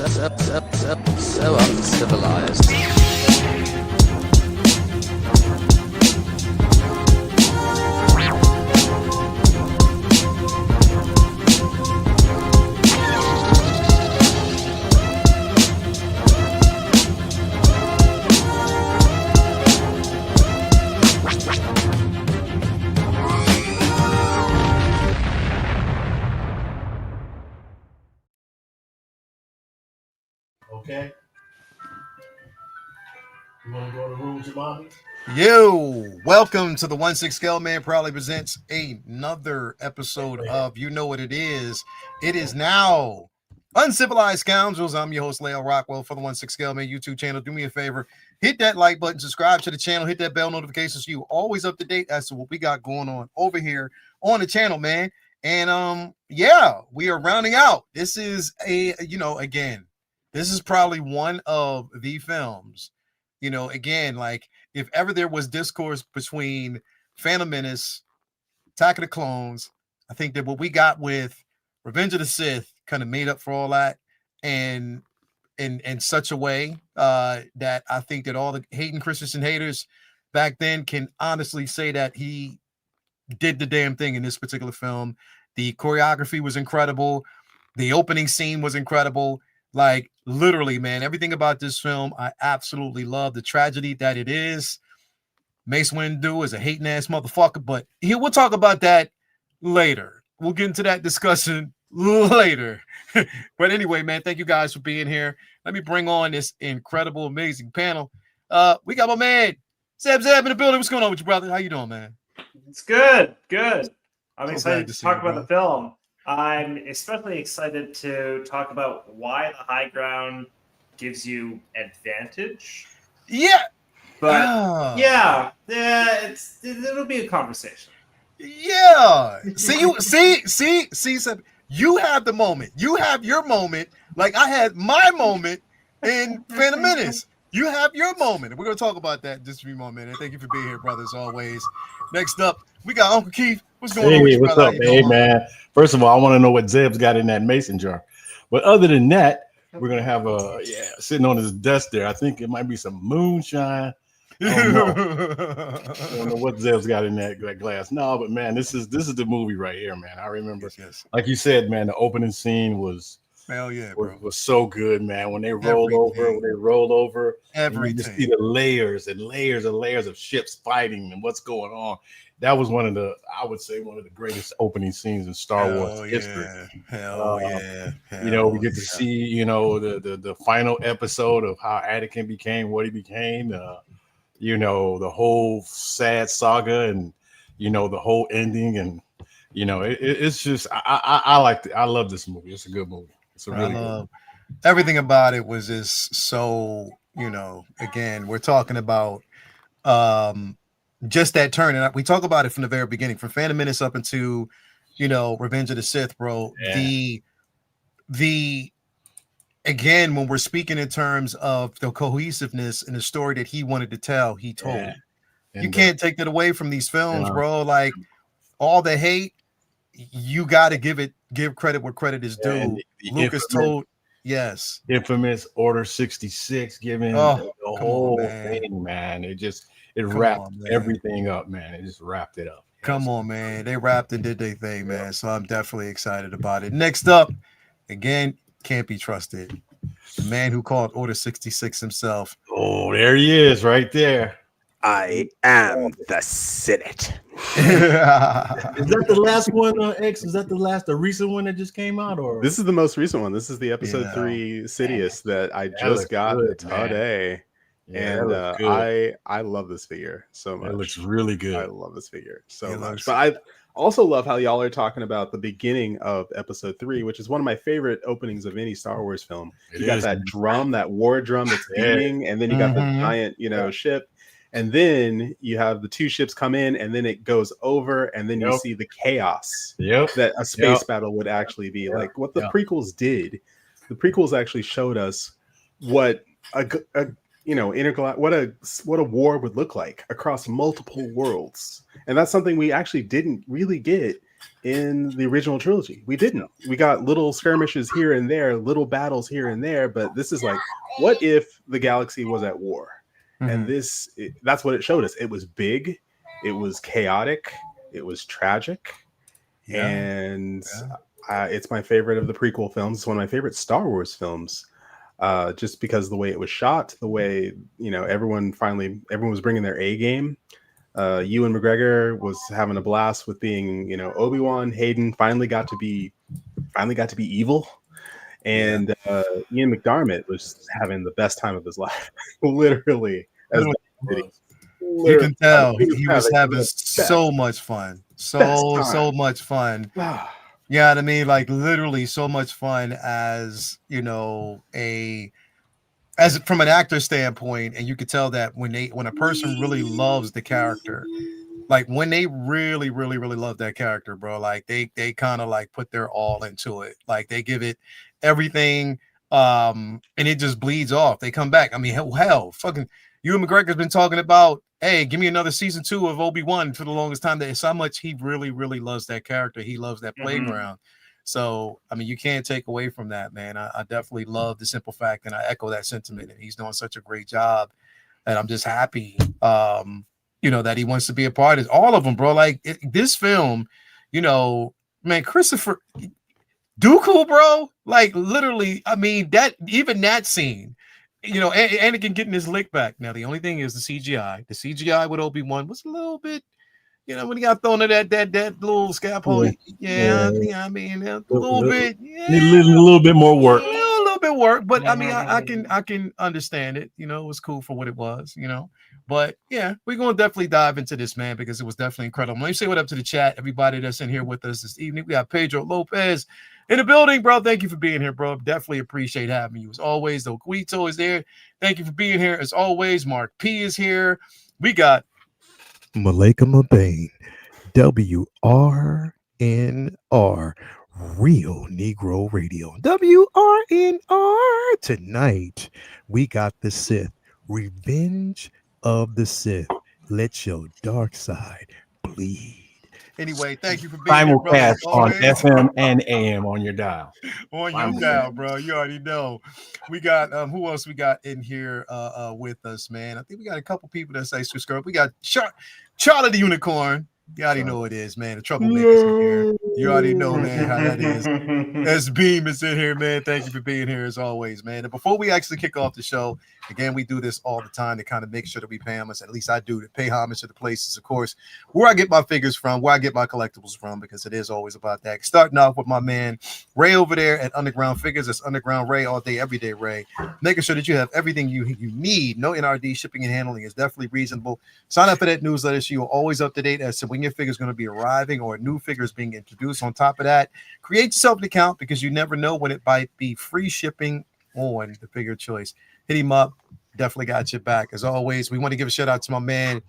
So uncivilized. Okay. You want to go to the room, Jamani? Yo, welcome to the 1/6 Scale Man proudly presents another episode of You Know What It Is. It is now Uncivilized Scoundrels. I'm your host, Leo Rockwell, for the 1/6 Scale Man YouTube channel. Do me a favor, hit that like button, subscribe to the channel, hit that bell notification so you're always up to date as to what we got going on over here on the channel, man. And yeah, we are rounding out. This is again, this is probably one of the films. Again, like if ever there was discourse between Phantom Menace, Attack of the Clones, I think that what we got with Revenge of the Sith kind of made up for all that, and in such a way that I think that all the Hayden Christensen haters back then can honestly say that he did the damn thing in this particular film. The choreography was incredible. The opening scene was incredible. Like literally, man, everything about this film, I absolutely love. The tragedy that it is. Mace Windu is a hating ass motherfucker, but we'll talk about that later. We'll get into that discussion later. But anyway, man, thank you guys for being here. Let me bring on this incredible, amazing panel. We got my man Zeb in the building. What's going on with you, brother? How you doing, man? It's good. I'm So excited glad to to see talk you, about bro. the film. I'm especially excited to talk about why the high ground gives you advantage. Yeah. But it'll be a conversation. Yeah. See, Seb, you have the moment. You have your moment. Like I had my moment in Phantom Menace. You have your moment. We're going to talk about that in just a few more minutes. Thank you for being here, brother, as always. Next up, we got Uncle Keith. What's going on with you, What's brother? up, hey, man? First of all, I want to know what Zeb's got in that mason jar. But other than that, we're going to have sitting on his desk there. I think it might be some moonshine. I don't know. I don't know what Zeb's got in that glass. No, but man, this is the movie right here, man. I remember, yes. like you said, man, the opening scene was Hell yeah, bro. was so good, man. When they rolled over, everything. And you just see the layers and layers and layers of ships fighting and what's going on. That was one of the greatest opening scenes in Star Wars history. Hell yeah. We get to see, the final episode of how Anakin became what he became. The whole sad saga and the whole ending, and it's just I like it. I love this movie. It's a good movie. It's a really good movie. Everything about it was just so, again, we're talking about just that turn, and we talk about it from the very beginning, from Phantom Menace up into Revenge of the Sith, bro. Yeah. The again, when we're speaking in terms of the cohesiveness and the story that he wanted to tell, he told. Yeah. You can't take that away from these films, bro. Like all the hate, you got to give credit where credit is due. Lucas told, yes, infamous Order 66, giving the whole thing, man. It wrapped everything up, man. It just wrapped it up. Come on, man. They wrapped and did their thing, man. So I'm definitely excited about it. Next up, again, can't be trusted. The man who called Order 66 himself. Oh, there he is, right there. I am the Senate. Is that the last one, X? Is that the recent one that just came out? Or this is the most recent one? This is the episode 3 Sidious that I just got today. Yeah, and I love this figure so much. It looks really good. I love this figure so much. But I also love how y'all are talking about the beginning of episode 3, which is one of my favorite openings of any Star Wars film. You got that drum, that war drum that's beating, and then you got the giant, ship. And then you have the two ships come in, and then it goes over, and then you see the chaos that a space battle would actually be. Like what the prequels did. The prequels actually showed us what what a war would look like across multiple worlds, and that's something we actually didn't really get in the original trilogy. We didn't. We got little skirmishes here and there, little battles here and there, but this is like, what if the galaxy was at war? And that's what it showed us. It was big, it was chaotic, it was tragic, and it's my favorite of the prequel films. It's one of my favorite Star Wars films, just because of the way it was shot, the way, you know, everyone was bringing their A game. Ewan McGregor was having a blast with being, you know, Obi-Wan. Hayden finally got to be evil, and Ian McDiarmid was having the best time of his life, literally. You can tell he was having so much fun, so much fun. You know what I mean? Like literally so much fun, as you know, as from an actor standpoint. And you could tell that when a person really loves the character, like when they really love that character, bro, like they kind of like put their all into it, like they give it everything, and it just bleeds off. They come back. I mean, hell, fucking Ewan McGregor's been talking about, hey, give me another season 2 of Obi-Wan for the longest time. That's how much he really loves that character. He loves that playground. So, I mean, you can't take away from that, man. I definitely love the simple fact, and I echo that sentiment. And he's doing such a great job, and I'm just happy, you know, that he wants to be a part of all of them, bro. Like this film, you know, man, Christopher Dooku, bro. Like literally, I mean, that scene, you know, Anakin getting his lick back. Now, the only thing is the CGI. The CGI with Obi-Wan was a little bit, you know, when he got thrown to that little scaffold. I mean, a little bit. Yeah, a little bit more work. A little bit work, but I mean, I can understand it. You know, it was cool for what it was, you know. But yeah, we're gonna definitely dive into this, man, because it was definitely incredible. Let me say what up to the chat, everybody that's in here with us this evening. We got Pedro Lopez in the building, bro. Thank you for being here, bro. Definitely appreciate having you as always. The Quito is there. Thank you for being here as always. Mark P is here. We got Malika Mabane, WRNR, Real Negro Radio. WRNR. Tonight, we got the Sith, Revenge of the Sith. Let your dark side bleed. Anyway, thank you for being here, brother. Simulcast on FM and AM on your dial. On your dial, bro. You already know. We got who else we got in here with us, man? I think we got a couple people that say subscribe. We got Charlie the Unicorn. You already know it is, man. The troublemakers in here. You already know, man, how that is. S Beam is in here, man. Thank you for being here as always, man. And before we actually kick off the show, again, we do this all the time to kind of make sure that we pay homage. At least I do, to pay homage to the places, of course, where I get my figures from, where I get my collectibles from, because it is always about that. Starting off with my man Ray over there at Underground Figures. That's Underground Ray all day, every day, Ray. Making sure that you have everything you need. No NRD, shipping and handling is definitely reasonable. Sign up for that newsletter so you're always up to date as to when your figure is going to be arriving or a new figure is being introduced. On top of that, create yourself an account, because you never know when it might be free shipping on the figure choice. Hit him up. Definitely got your back. As always, we want to give a shout out to my man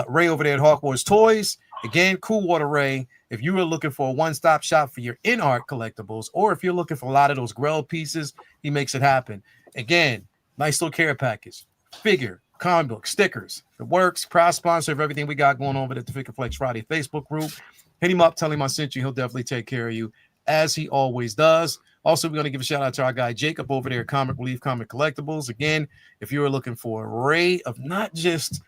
Ray over there at Hawkwards Toys. Again, Cool Water Ray. If you are looking for a one-stop shop for your in-art collectibles, or if you're looking for a lot of those Grell pieces, he makes it happen. Again, nice little care package. Figure, comic book, stickers. It works. Proud sponsor of everything we got going on over at the Figure Flex Friday Facebook group. Hit him up. Tell him I sent you. He'll definitely take care of you, as he always does. Also, we're going to give a shout out to our guy Jacob over there at Comic Relief Comic Collectibles. Again, if you are looking for an array of not just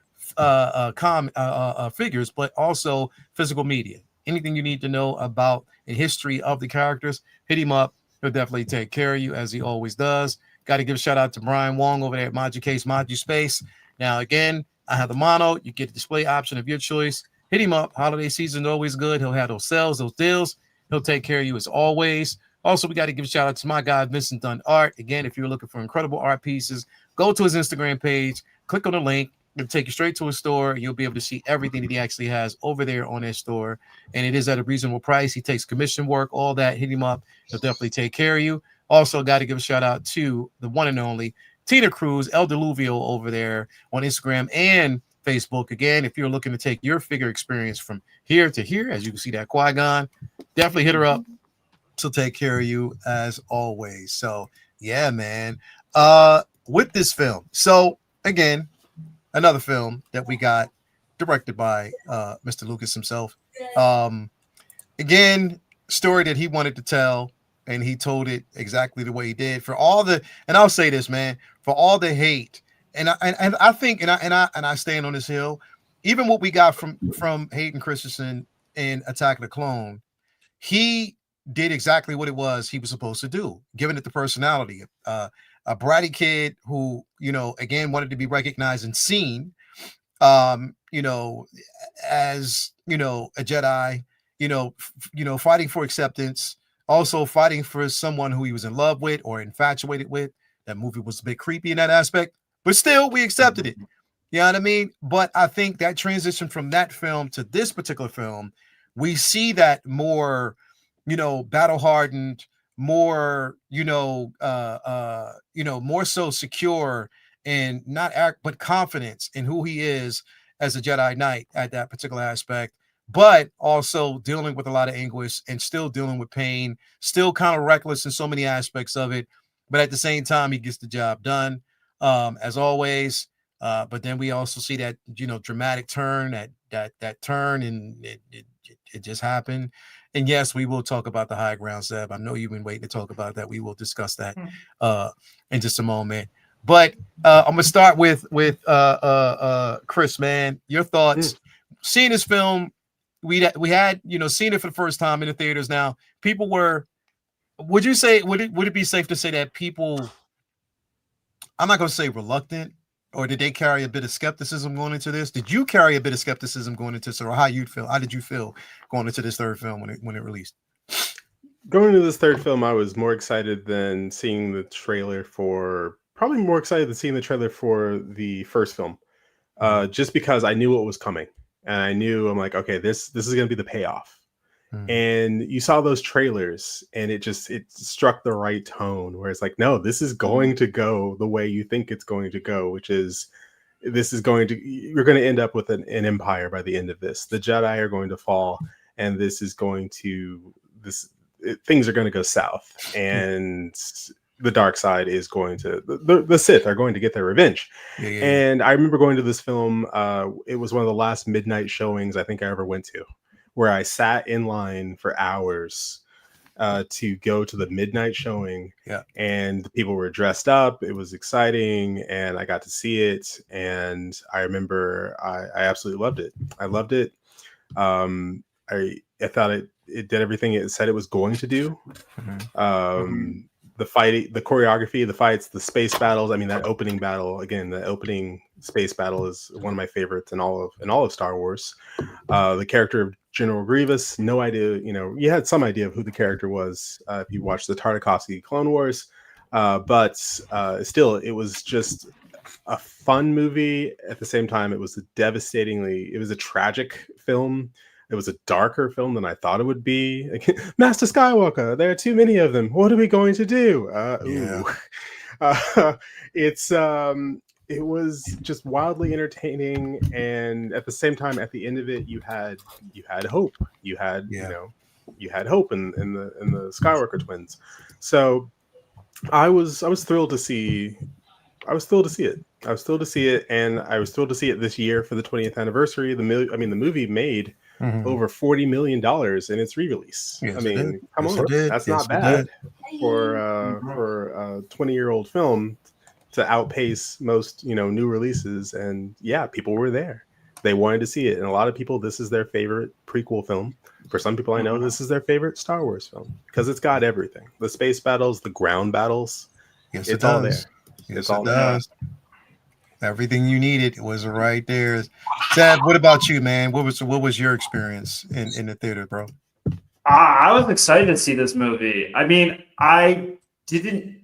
figures, but also physical media, anything you need to know about the history of the characters, hit him up. He'll definitely take care of you, as he always does. Got to give a shout out to Brian Wong over there at Maju Case, Maju Space. Now, again, I have the mono. You get the display option of your choice. Hit him up. Holiday season is always good. He'll have those sales, those deals. He'll take care of you as always. Also, we got to give a shout out to my guy, Vincent Dunn Art. Again, if you're looking for incredible art pieces, go to his Instagram page, click on the link. It'll take you straight to his store, and you'll be able to see everything that he actually has over there on his store. And it is at a reasonable price. He takes commission work, all that. Hit him up. He'll definitely take care of you. Also, got to give a shout out to the one and only Tina Cruz, El Deluvio over there on Instagram and Facebook. Again, if you're looking to take your figure experience from here to here, as you can see that Qui-Gon, definitely hit her up. She'll take care of you as always. So yeah, man. With this film, so again, another film that we got directed by Mr. Lucas himself. again, story that he wanted to tell, and he told it exactly the way he did. For all the, and I'll say this, man, for all the hate, and I think, and I stand on this hill, even what we got from Hayden Christensen in Attack of the Clone, he did exactly what it was he was supposed to do, giving it the personality. A bratty kid who, again, wanted to be recognized and seen, as, a Jedi, fighting for acceptance, also fighting for someone who he was in love with or infatuated with. That movie was a bit creepy in that aspect, but still we accepted it. You know what I mean? But I think that transition from that film to this particular film, we see that more, battle hardened, more, more so secure and not act, but confidence in who he is as a Jedi Knight at that particular aspect, but also dealing with a lot of anguish and still dealing with pain, still kind of reckless in so many aspects of it. But at the same time, he gets the job done, as always. But then we also see that, dramatic turn, that turn, and it just happened. And yes, we will talk about the high ground, Zeb. I know you've been waiting to talk about that. We will discuss that in just a moment. But I'm gonna start with Chris, man. Your thoughts. Seeing this film, we had seen it for the first time in the theaters. Now, people were. Would you say would it be safe to say that people? I'm not gonna say reluctant, or did they carry a bit of skepticism going into this? Did you carry a bit of skepticism going into this, or how you feel? How did you feel going into this third film when it released? Going into this third film, I was more excited than seeing the trailer for. Probably more excited than seeing the trailer for the first film, just because I knew what was coming, and I knew I'm like, okay, this is going to be the payoff. And you saw those trailers, and it struck the right tone, where it's like, no, this is going to go the way you think it's going to go, which is you're going to end up with an empire by the end of this. The Jedi are going to fall, and things are going to go south, and the dark side is going to the Sith are going to get their revenge. And I remember going to this film. It was one of the last midnight showings I think I ever went to, where I sat in line for hours to go to the midnight showing. And the people were dressed up. It was exciting, and I got to see it. And I remember I absolutely loved it. I loved it. I thought it did everything it said it was going to do. The fight, the choreography, the fights, the space battles. I mean, that opening battle, again, the opening space battle is one of my favorites in all of Star Wars. The character of General Grievous, no idea, you had some idea of who the character was if you watched the Tartakovsky Clone Wars, but still, it was just a fun movie. At the same time, it was a tragic film. It was a darker film than I thought it would be. Master Skywalker, there are too many of them. What are we going to do? It was just wildly entertaining, and at the same time, at the end of it, you had hope. You had you had hope in the Skywalker twins. So I was thrilled to see. I was thrilled to see it. I was thrilled to see it, and I was thrilled to see it this year for the 20th anniversary. The movie made over $40 million in its re-release. Yes, I mean, come yes, on, it that's yes, not bad for a 20-year-old film to outpace most new releases. And yeah, people were there. They wanted to see it, and a lot of people, this is their favorite prequel film. For some people I know, this is their favorite Star Wars film because it's got everything: the space battles, the ground battles. Yes, it's it all does. there. Yes, it does. Everything you needed was right there. Zeb, what about you, man? What was your experience in the theater, bro? I was excited to see this movie. I mean, I didn't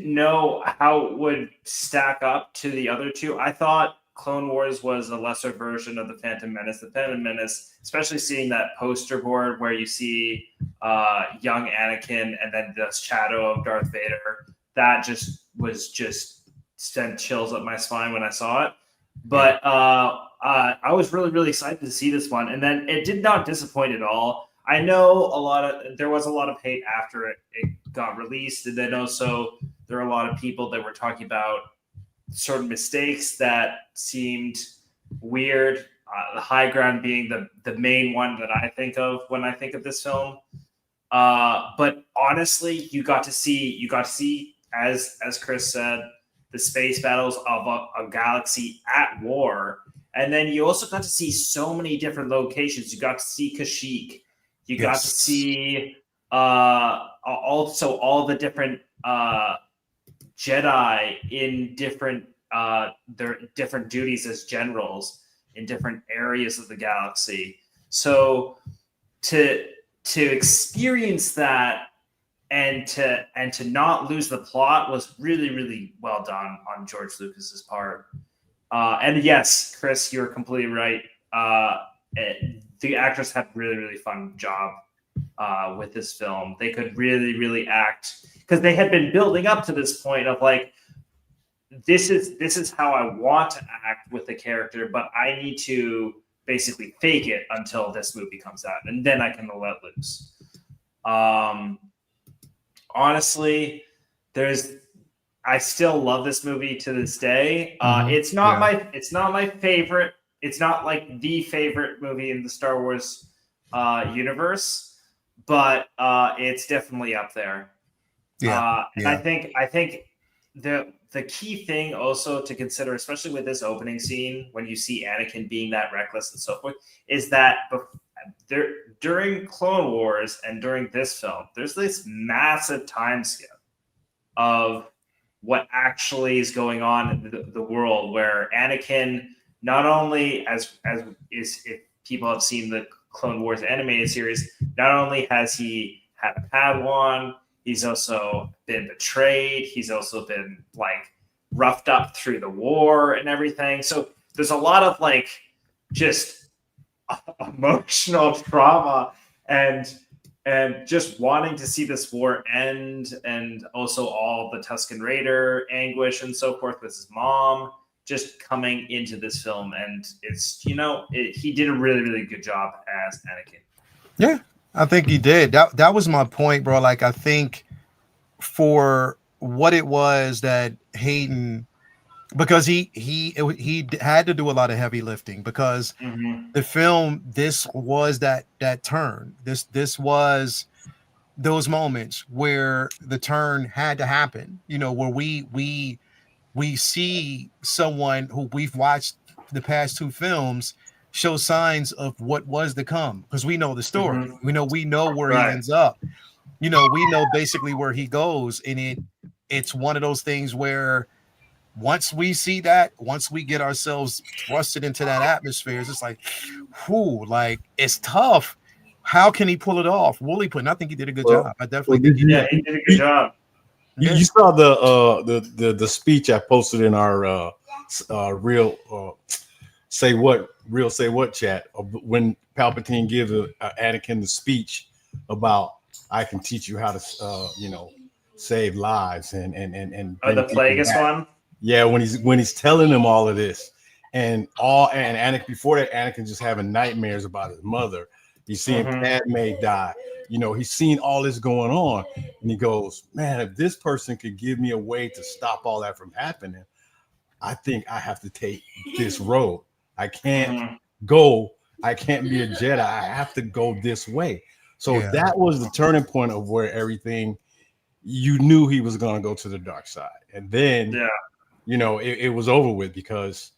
know how it would stack up to the other two. I thought Clone Wars was a lesser version of the Phantom Menace. The Phantom Menace, especially seeing that poster board where you see young Anakin and then the shadow of Darth Vader, that just sent chills up my spine when I saw it. But I was really, really excited to see this one, and then it did not disappoint at all. I know there was a lot of hate after it got released, and then also there are a lot of people that were talking about certain mistakes that seemed weird. the high ground being the main one that I think of when I think of this film. But honestly, you got to see as Chris said, the space battles of a galaxy at war, and then you also got to see so many different locations. You got to see Kashyyyk. You got to see also all the different Jedi in different their different duties as generals in different areas of the galaxy. So to experience that and to not lose the plot was really, really well done on George Lucas's part. And yes, Chris, you're completely right. The actors had really, really fun job with this film. They could really, really act because they had been building up to this point of like, this is how I want to act with the character, but I need to basically fake it until this movie comes out, and then I can let loose. Honestly, I still love this movie to this day. It's not my favorite. It's not like the favorite movie in the Star Wars universe, but it's definitely up there. And I think the key thing also to consider, especially with this opening scene, when you see Anakin being that reckless and so forth, is that during Clone Wars and during this film, there's this massive time skip of what actually is going on in the world, where Anakin, not only as if people have seen the Clone Wars animated series, not only has he had a Padawan, he's also been betrayed. He's also been like roughed up through the war and everything. So there's a lot of like just emotional trauma and just wanting to see this war end, and also all the Tusken Raider anguish and so forth with his mom just coming into this film. And it's, he did a really, really good job as Anakin. Yeah, I think he did. That was my point, bro. Like, I think for what it was that Hayden, because he had to do a lot of heavy lifting, because the film, this was that turn. This was those moments where the turn had to happen. Where we see someone who we've watched the past two films show signs of what was to come, because we know the story. We know where he ends up. We know basically where he goes, and it's one of those things where once we see that, once we get ourselves thrusted into that atmosphere, it's just like, whew, like, it's tough. How can he pull it off? Will he I think he did a good job. I definitely think he did. He did a good job. You saw the speech I posted in our real say what chat when Palpatine gives Anakin the speech about, I can teach you how to save lives and the Plagueis one. Yeah, when he's telling him all of this, and Anakin, before that, Anakin just having nightmares about his mother. He's seeing Padme die. He's seen all this going on, and he goes, man, if this person could give me a way to stop all that from happening, I think I have to take this road. I can't be a Jedi. I have to go this way. So that was the turning point of where everything, you knew he was going to go to the dark side. And then, it was over with, because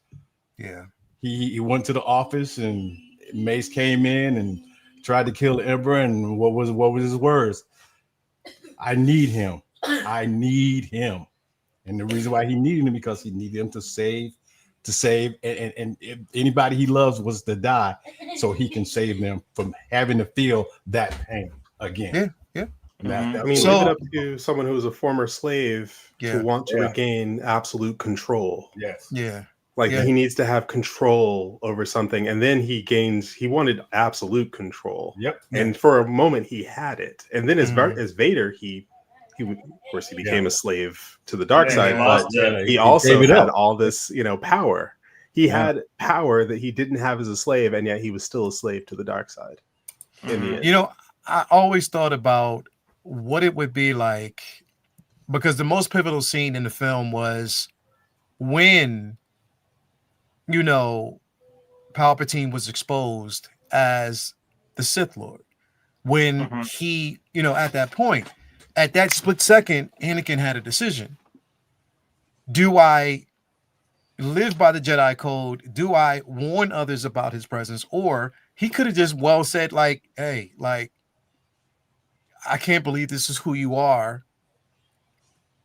he went to the office, and Mace came in and tried to kill the Emperor. And what was his words? I need him. I need him. And the reason why he needed him, because he needed him to save, and if anybody he loves was to die, so he can save them from having to feel that pain again. Leave it up to someone who was a former slave to want to regain absolute control. He needs to have control over something, and then he wanted absolute control. And for a moment he had it, and then as Vader, he of course he became a slave to the dark side, but he also had all this power. He had power that he didn't have as a slave, and yet he was still a slave to the dark side. In the end. I always thought about what it would be like, because the most pivotal scene in the film was when Palpatine Palpatine was exposed as the Sith Lord. When he, at that point, at that split second, Anakin had a decision. Do I live by the Jedi code? Do I warn others about his presence? Or he could have just said, like, hey, like, I can't believe this is who you are,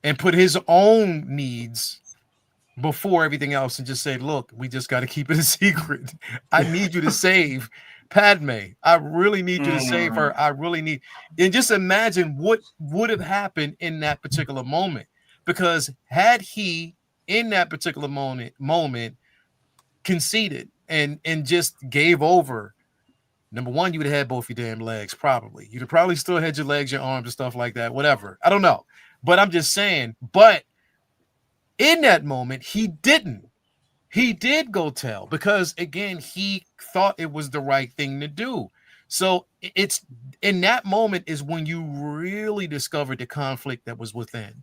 and put his own needs before everything else and just say, look, we just got to keep it a secret. I need you to save Padme. I really need you to save her. I really need. And just imagine what would have happened in that particular moment. Because had he in that particular moment conceded and just gave over, number one, you would have had both your damn legs, probably. You'd have probably still had your legs, your arms, and stuff like that, whatever. I don't know. But I'm just saying, but in that moment, he didn't. He did go tell because, again, he thought it was the right thing to do. So it's in that moment is when you really discovered the conflict that was within,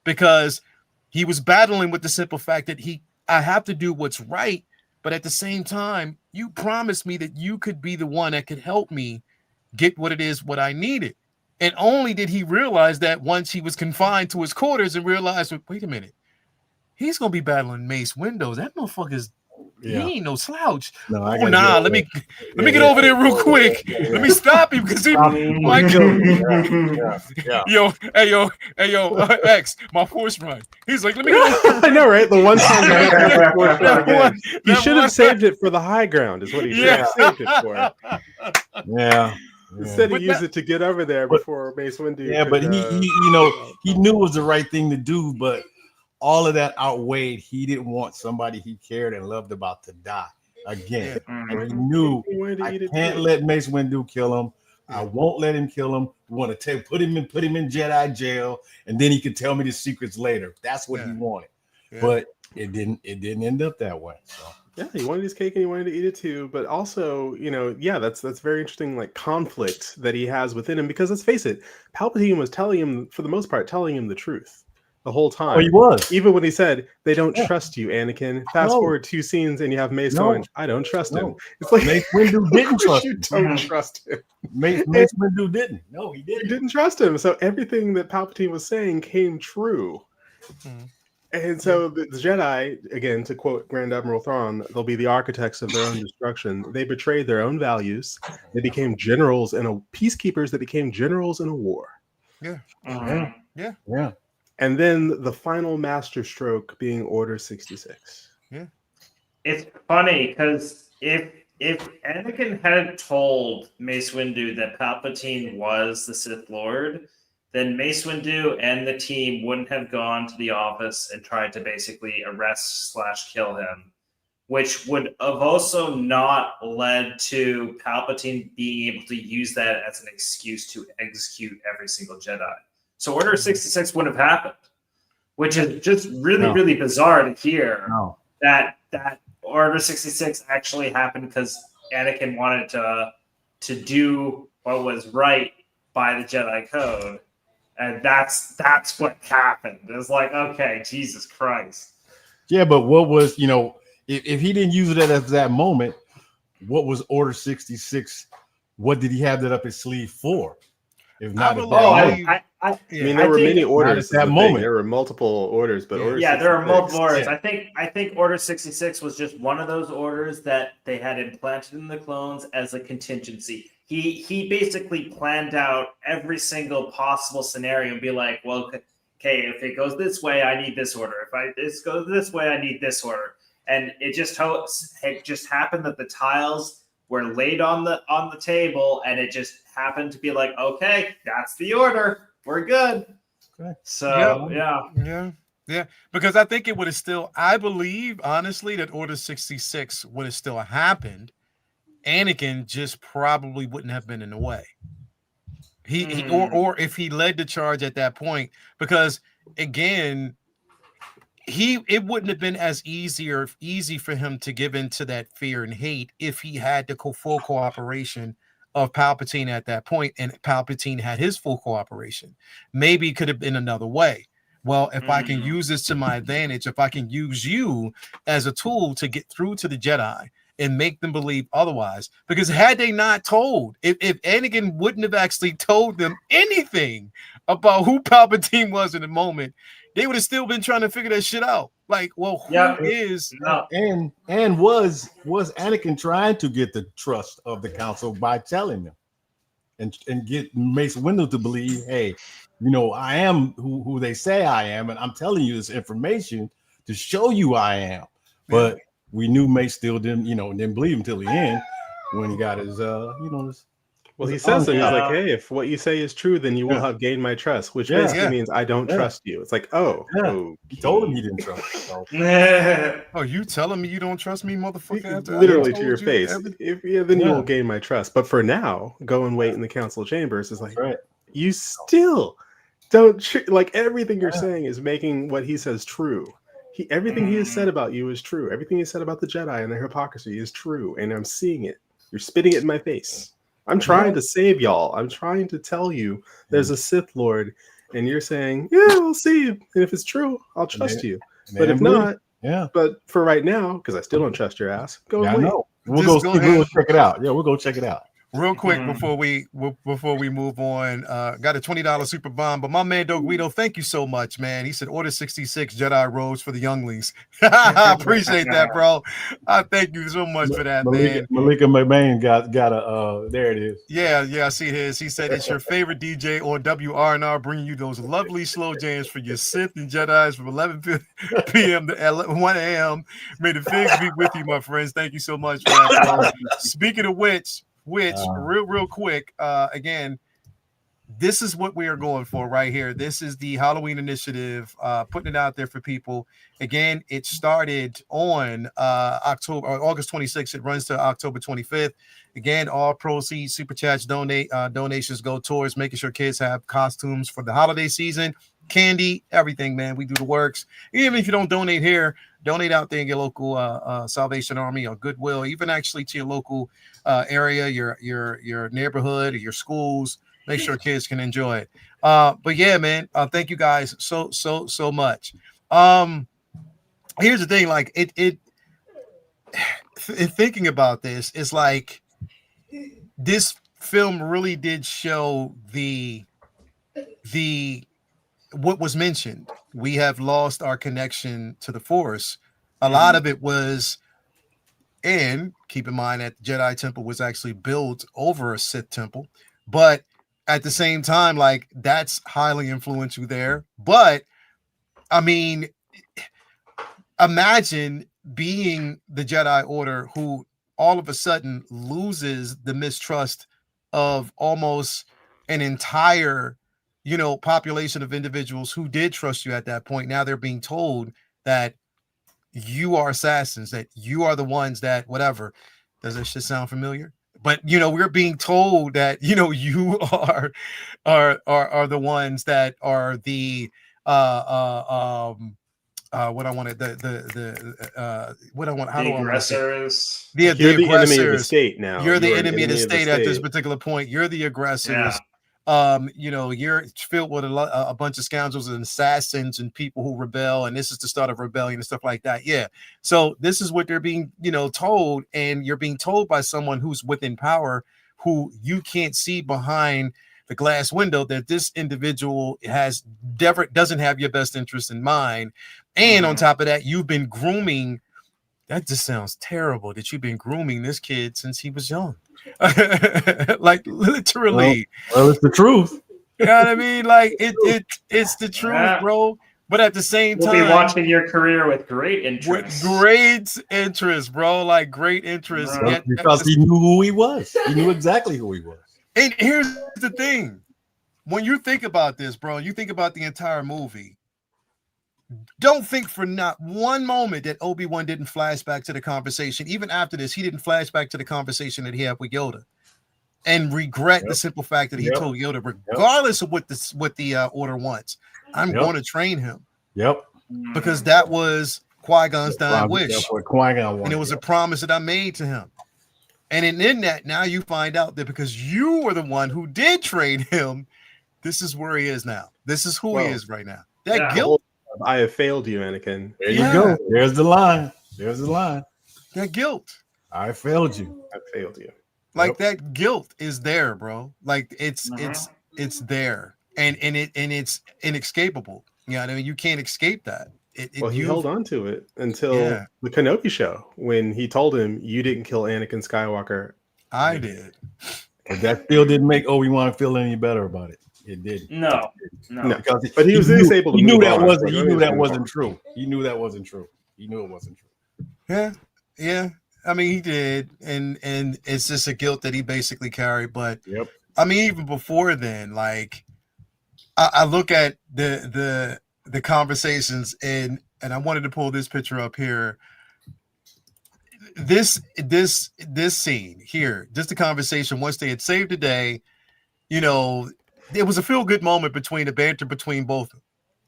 because he was battling with the simple fact that I have to do what's right. But at the same time, you promised me that you could be the one that could help me get what I needed. And only did he realize that once he was confined to his quarters and realized, wait a minute, he's gonna be battling Mace Windu. That motherfucker's he ain't no slouch. No, let me get over there real quick. Let me stop him because he like yo, X, my force run. He's like, let me get over. I know, right? The one time he should have saved it for the high ground, is what he should have saved it for. Yeah. Instead of use it to get over there before Mace Windu. Yeah, but he knew it was the right thing to do, but all of that outweighed. He didn't want somebody he cared and loved about to die again. And he knew I can't let Mace Windu kill him. I won't let him kill him. We want to put him in Jedi jail, and then he could tell me the secrets later. That's what he wanted. Yeah. But it didn't end up that way. So. Yeah, he wanted his cake and he wanted to eat it too. But also, that's very interesting, like conflict that he has within him. Because let's face it, Palpatine was telling him, for the most part, the truth the whole time. Oh, he was. Even when he said, they don't trust you, Anakin. Fast forward 2 scenes and you have Mace going, I don't trust him. It's like Mace Windu didn't trust him. You don't trust him. Mace Windu didn't. No, he didn't. He didn't trust him. So everything that Palpatine was saying came true. And so the Jedi, again, to quote Grand Admiral Thrawn, they'll be the architects of their own destruction. They betrayed their own values. They became generals and peacekeepers that became generals in a war. Yeah. And then the final masterstroke being Order 66. Yeah. It's funny because if Anakin hadn't told Mace Windu that Palpatine was the Sith Lord, then Mace Windu and the team wouldn't have gone to the office and tried to basically arrest/kill him, which would have also not led to Palpatine being able to use that as an excuse to execute every single Jedi. So Order 66 would have happened, which is just really bizarre to hear that Order 66 actually happened because Anakin wanted to do what was right by the Jedi Code. And that's what happened. It's like, okay, Jesus Christ. Yeah, but what was, if he didn't use it at that moment, what was Order 66? What did he have that up his sleeve for? If not at that moment. I mean, there were many orders at that moment. There were multiple orders, but Order 66, there are multiple orders. I think Order 66 was just one of those orders that they had implanted in the clones as a contingency. He basically planned out every single possible scenario and be like, well, okay, if it goes this way, I need this order. If this goes this way, I need this order. And it just happened that the tiles were laid on the table, and it just happened to be like, okay, that's the order. We're good. Okay. So yeah. Because I think it would have still. I believe honestly that Order 66 would have still happened. Anakin just probably wouldn't have been in the way. Or if he led the charge at that point, because again, it wouldn't have been as easy for him to give into that fear and hate if he had the full cooperation of Palpatine at that point, and Palpatine had his full cooperation. Maybe it could have been another way. Well, if I can use this to my advantage, if I can use you as a tool to get through to the Jedi and make them believe otherwise. Because had they not told, if Anakin wouldn't have actually told them anything about who Palpatine was in the moment, they would have still been trying to figure that shit out. Like, well, who is and was Anakin trying to get the trust of the council by telling them and get Mace Windu to believe, hey, you know, I am who they say I am, and I'm telling you this information to show you I am. But we knew Mace still didn't believe until the end when he got his well, he says that he's like, hey, if what you say is true, then you will have gained my trust, which basically means I don't trust you. It's like, he told him he didn't trust him. So. Oh, you telling me you don't trust me, motherfucker? Literally to your face. Then you will gain my trust. But for now, go and wait in the council chambers. It's like, you still don't like everything you're saying is making what he says true. Everything he has said about you is true. Everything he said about the Jedi and their hypocrisy is true, and I'm seeing it. You're spitting it in my face. I'm trying to save y'all. I'm trying to tell you there's a Sith Lord, and you're saying, yeah, we'll see. And if it's true, I'll trust you. But if not, but for right now, because I still don't trust your ass, go and wait. We'll check it out. Yeah, we'll go check it out. Real quick before we move on, got a $20 super bomb, but my man Doug Guido, thank you so much, man. He said order 66 Jedi robes for the younglings. I appreciate that, bro. I thank you so much for that, man. Malika McMahon got a there it is. Yeah, I see his. He said it's your favorite DJ on WRNR, bringing you those lovely slow jams for your Sith and Jedis from 11 p.m. to 1 a.m. May the figs be with you, my friends. Thank you so much for that, bro. Speaking of which real quick, again, this is what we are going for right here. This is the Halloween initiative, putting it out there for people. Again, it started on August 26th. It runs to October 25th. Again, all proceeds, super chats, donations go towards making sure kids have costumes for the holiday season, candy, everything, man. We do the works. Even if you don't donate here, donate out there in your local Salvation Army or Goodwill, even actually to your local area, your neighborhood or your schools. Make sure kids can enjoy it. But yeah, man, thank you guys so much. Here's the thing, like it thinking about this, it's like this film really did show the what was mentioned. We have lost our connection to the Force. A lot of it was, and keep in mind that the Jedi Temple was actually built over a Sith temple, but at the same time, like that's highly influential there. But I mean, imagine being the Jedi Order who all of a sudden loses the mistrust of almost an entire, population of individuals who did trust you at that point. Now they're being told that you are assassins, that you are the ones that whatever. Does that shit sound familiar? But we're being told that you are the ones that are the what I wanted what I want. How do I want to say? You're the enemy of the state now. You're the enemy of the state at this particular point. You're the aggressors. You're filled with a bunch of scoundrels and assassins and people who rebel, and this is the start of rebellion and stuff like that. Yeah. So this is what they're being, told, and you're being told by someone who's within power, who you can't see behind the glass window, that this individual doesn't have your best interest in mind. And on top of that, you've been grooming. That just sounds terrible that you've been grooming this kid since he was young. Like literally. Well, it's the truth. You know what I mean? Like it's the truth, bro. But at the same time, we'll be watching your career with great interest. With great interest, bro. Like great interest. Because he knew who he was. He knew exactly who he was. And here's the thing. When you think about this, bro, you think about the entire movie. Don't think for not one moment that Obi-Wan didn't flash back to the conversation. Even after this, he didn't flash back to the conversation that he had with Yoda and regret the simple fact that he told Yoda, regardless of what the order wants, I'm going to train him. Because that was Qui-Gon's dying wish. And it was a promise that I made to him. And in that, now you find out that because you were the one who did train him, this is where he is now. This is who he is right now. That guilt. I have failed you, Anakin. There you go. There's the line. That guilt. I failed you. I failed you. Like that guilt is there, bro. Like it's there, and it's inescapable. You know what I mean? You can't escape that. Well, he held on to it until the Kenobi show when he told him, "You didn't kill Anakin Skywalker. I did." But that still didn't make Obi-Wan feel any better about it. It didn't. No. Because But he was able to. He knew move that on. wasn't. Like, He knew that wasn't true. He knew that wasn't true. He knew it wasn't true. Yeah. I mean, he did, and it's just a guilt that he basically carried. But Yep. I mean, even before then, like I look at the conversations, and I wanted to pull this picture up here. This scene here, just the conversation once they had saved the day, you know, it was a feel-good moment between the banter between both.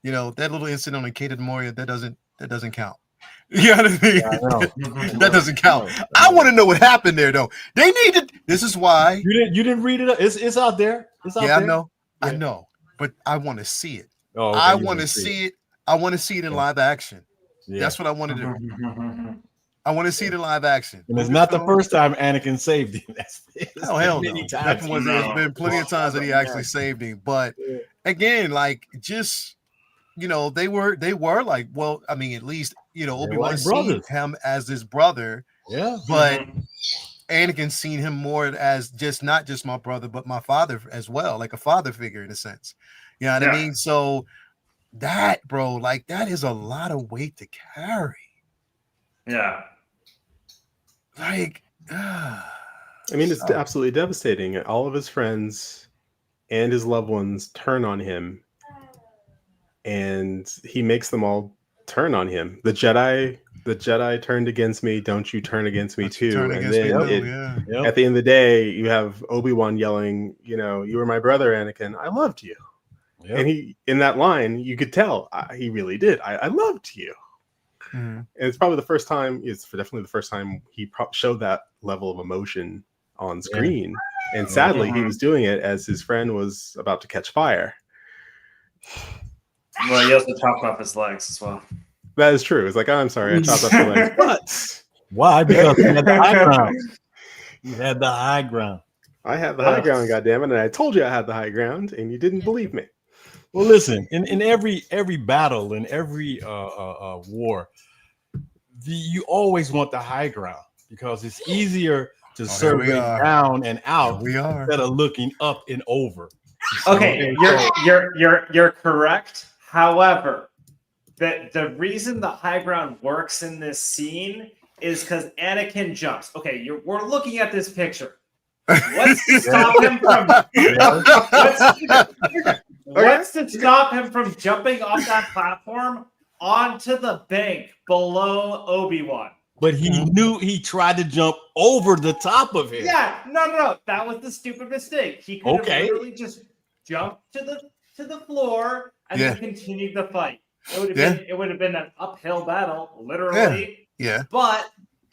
You know, that little incident on Cater Moria, that doesn't count. You know what I mean? Yeah, that doesn't count. I want to know what happened there, though. They needed. This is why you didn't read it. It's out there. It's out there. I know, but I want to see it. Oh, okay, I want to see it. I want to see it in live action. Yeah. That's what I want to do. I want to see it in live action. And it's not the first time Anakin saved him. Hell no. There's been plenty of times that he actually saved him. But again, like just they were like, well, I mean, at least Obi-Wan seen him as his brother. Yeah. But Anakin seen him more as not just my brother, but my father as well, like a father figure in a sense. You know what I mean? So that, bro, like that is a lot of weight to carry. Yeah. Like, I mean, it's absolutely devastating. All of his friends and his loved ones turn on him, and he makes them all turn on him. The Jedi turned against me. Don't you turn against me too? And then at the end of the day, you have Obi-Wan yelling, "You were my brother, Anakin. I loved you." Yep. And he, in that line, you could tell he really did. I loved you. Mm-hmm. And it's probably the first time. It's definitely the first time he showed that level of emotion on screen. Yeah. And sadly, he was doing it as his friend was about to catch fire. Well, he also chopped off his legs as well. That is true. It's like, I'm sorry, I chopped off your legs. But why? Because he had the high ground. He had the high ground. I had the high ground, goddammit, and I told you I had the high ground, and you didn't believe me. Well, listen, in every battle, in every war, you always want the high ground because it's easier to survey down and out instead of looking up and over. Okay, you're correct. However, the reason the high ground works in this scene is because Anakin jumps. Okay, we're looking at this picture. What's to stop him from? What's to stop him from jumping off that platform onto the bank below Obi-Wan? But he knew he tried to jump over the top of him. Yeah, no. That was the stupid mistake. He could have literally just jumped to the floor and then continued the fight. It would have been an uphill battle, literally. Yeah. But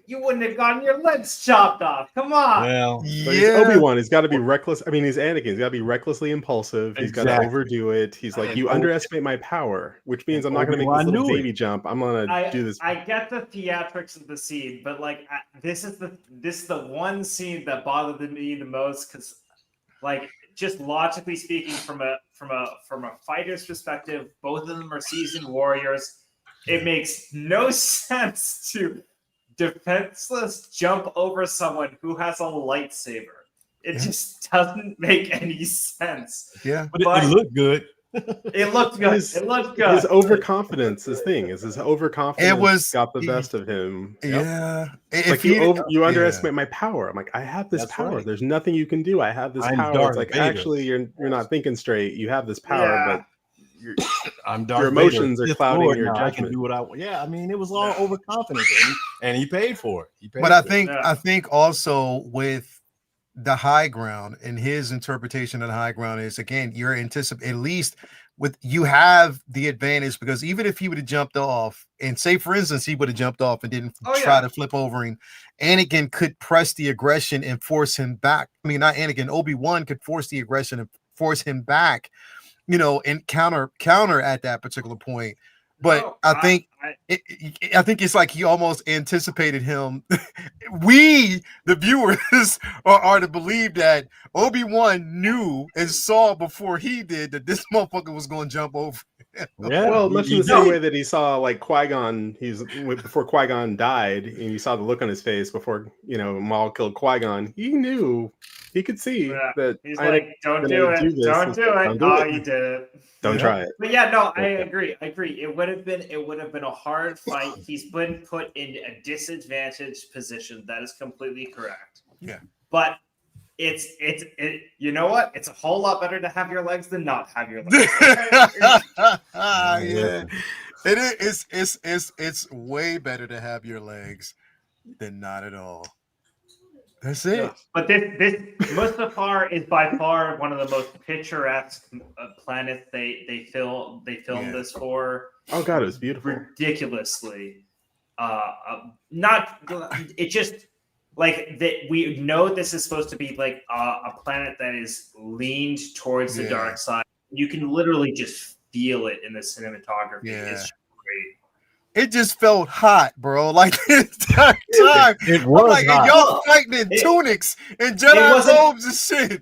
you wouldn't have gotten your legs chopped off. Come on. Well, he's Obi-Wan. He's got to be reckless. I mean, he's Anakin. He's got to be recklessly impulsive. He's got to overdo it. He's like, you underestimate my power, which means I'm not going to make this little baby jump. I'm going to do this. I get the theatrics of the scene, but like this is the one scene that bothered me the most because, like, just logically speaking, from a fighter's perspective, both of them are seasoned warriors. It makes no sense to defenseless jump over someone who has a lightsaber. It just doesn't make any sense. Yeah, but it looked good. It looked good. It looked good. His overconfidence, his overconfidence got the best of him. Yeah, it's like you underestimate my power. I'm like, I have this power. Right. There's nothing you can do. I have this power. It's like Vader. Actually, you're not thinking straight. You have this power, but your emotions are clouding your judgment. I can do what I want. Yeah, I mean, it was all overconfidence, and he paid for it. But I think also with the high ground and his interpretation of the high ground is, again, you're at least with you have the advantage because even if he would have jumped off and say, for instance, he would have jumped off and didn't try to flip over him, Anakin could press the aggression and force him back. I mean, not Anakin, Obi-Wan could force the aggression and force him back, and counter at that particular point. But I think I think it's like he almost anticipated him. We, the viewers, are to believe that Obi-Wan knew and saw before he did that this motherfucker was going to jump over. Yeah, Well, much in the he same did. way that he saw like Qui-Gon, before Qui-Gon died, and you saw the look on his face before Maul killed Qui-Gon. He knew, he could see that he's Anakin like, "Don't was do gonna it, this. don't He's do like, it." "Don't do Oh, it. you did it. Don't try it." But yeah, no, I agree. It would have been a hard fight. He's been put in a disadvantaged position. That is completely correct. Yeah. But it's you know what? It's a whole lot better to have your legs than not have your legs. Yeah. It is. It's way better to have your legs than not at all. That's it. But this Mustafar is by far one of the most picturesque planets they filmed this for. Oh god, it was beautiful. Ridiculously. Not it just like that. We know this is supposed to be like a planet that is leaned towards the dark side. You can literally just feel it in the cinematography. Yeah. It's great. It just felt hot, bro. Like this time. It was like hot. y'all fighting in tunics and Jedi robes and shit.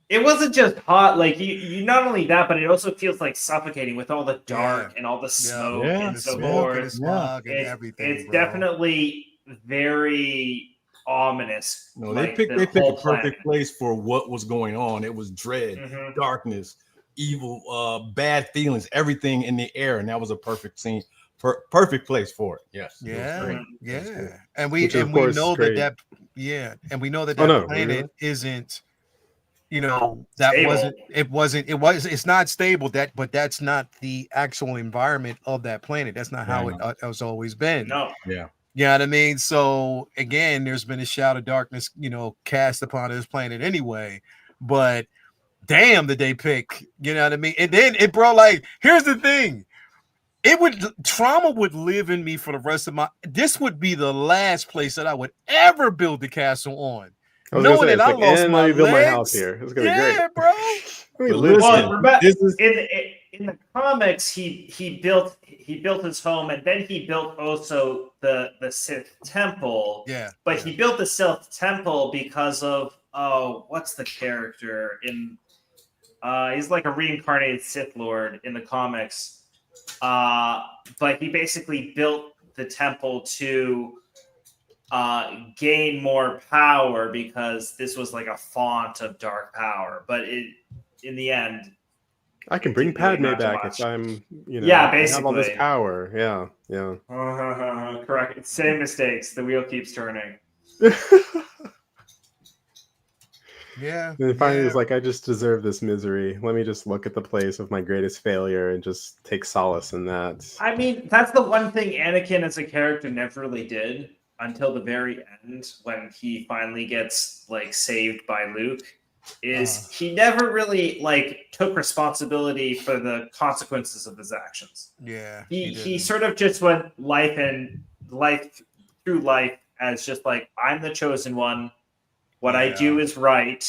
It wasn't just hot, like you not only that, but it also feels like suffocating with all the dark and all the smoke and so forth. And smog and everything. It's definitely very ominous. No, like, they picked whole a perfect planet. place for what was going on. It was dread, darkness, evil, bad feelings, everything in the air, and that was a perfect scene. Perfect place for it. Yes. Yeah. And we know that planet isn't, that stable. It's not stable, but that's not the actual environment of that planet. That's not how it has always been. No. Yeah. You know what I mean? So again, there's been a shout of darkness, cast upon this planet anyway. But damn, did they pick? You know what I mean? And then here's the thing. Trauma would live in me for the rest of this would be the last place that I would ever build the castle on. Knowing that I lost my legs. Build my house here. It's gonna be great, bro. In the comics, he built his home, and then he built also the Sith temple. Yeah. But he built the Sith temple because of what's the character in? He's like a reincarnated Sith Lord in the comics. But he basically built the temple to gain more power because this was like a font of dark power. But in the end, I can bring Padme back if I'm, basically have all this power. Yeah. Correct. Same mistakes. The wheel keeps turning. Yeah. And finally, it's like, I just deserve this misery. Let me just look at the place of my greatest failure and just take solace in that. I mean, that's the one thing Anakin as a character never really did until the very end when he finally gets like saved by Luke. He never really took responsibility for the consequences of his actions. Yeah. He sort of just went through life as just like, I'm the chosen one. What I do is right,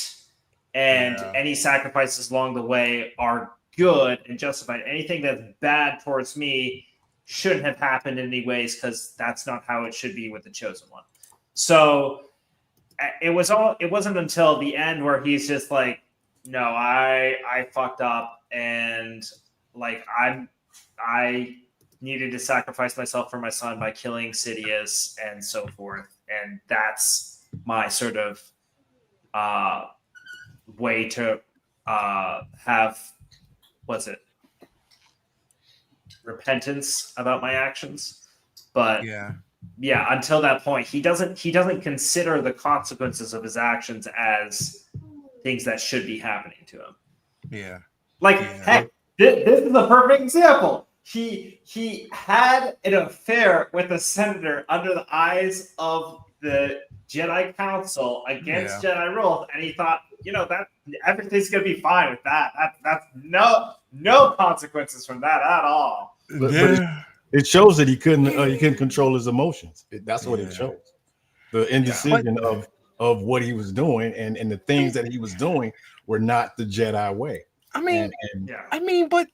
and any sacrifices along the way are good and justified. Anything that's bad towards me shouldn't have happened anyways, because that's not how it should be with the chosen one. So it wasn't until the end where he's just like, no, I fucked up, and I needed to sacrifice myself for my son by killing Sidious and so forth, and that's my sort of way to have repentance about my actions. But until that point, he doesn't consider the consequences of his actions as things that should be happening to him. Heck, this is a perfect example. He had an affair with a senator under the eyes of the Jedi Council against Jedi rules, and he thought, that everything's gonna be fine with that. That's no consequences from that at all. But it shows that he couldn't control his emotions. That's what it shows. The indecision of what he was doing and the things that he was doing were not the Jedi way. I mean, but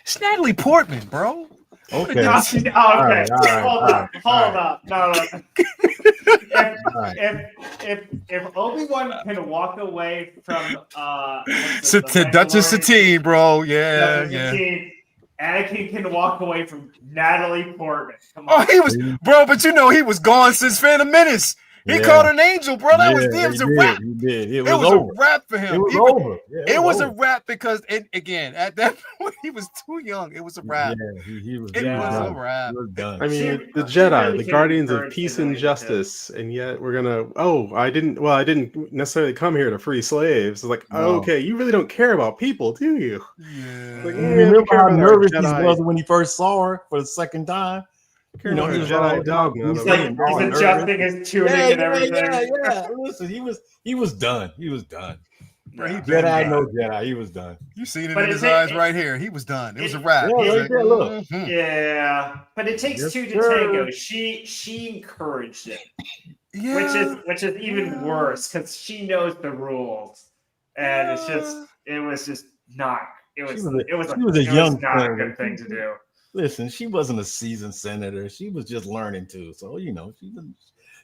It's Natalie Portman, bro. Okay. No, All right, Hold up. No. right. If Obi-Wan can walk away from So the Duchess Mandalorian- Satine, bro. Yeah, Duchess yeah. Satine, Anakin can walk away from Natalie Portman. Come Oh, on. he was, bro, but you know he was gone since Phantom Menace. He Yeah. called her an angel, bro. That was Yeah, it was a he wrap. did. He did. It It was over. a wrap for him. It was Even- over. Yeah, It was a over. wrap because again at that point he was too young. It was a wrap. Yeah, he was. It he was was a done. wrap. He was done. I mean, She- the she Jedi, really the can guardians of encourage peace the and relationship. justice, and yet we're gonna. Oh, I didn't necessarily come here to free slaves. It's like, No. okay, you really don't care about people, do you? Yeah. Like, You yeah, remember we care how about our nervous he Jedi. was when he first saw her for the second time? You know, he was Jedi all dogma. He's but like we- all he's nervous. adjusting his tuning and everything. Yeah. Listen, he was done. He was done. Bro, he Yeah. been Jedi, done. no Jedi. He was done. You seen it But in his it- eyes it- right here. He was done. It was a wrap. Yeah, He's right like, there, look. mhm. Yeah, but it takes Yes, two to sir. tango. She encouraged it, Yeah. which is even worse because she knows the rules, and it was just not. It was a young not a thing. good thing to do. Listen, she wasn't a seasoned senator. She was just learning too. So she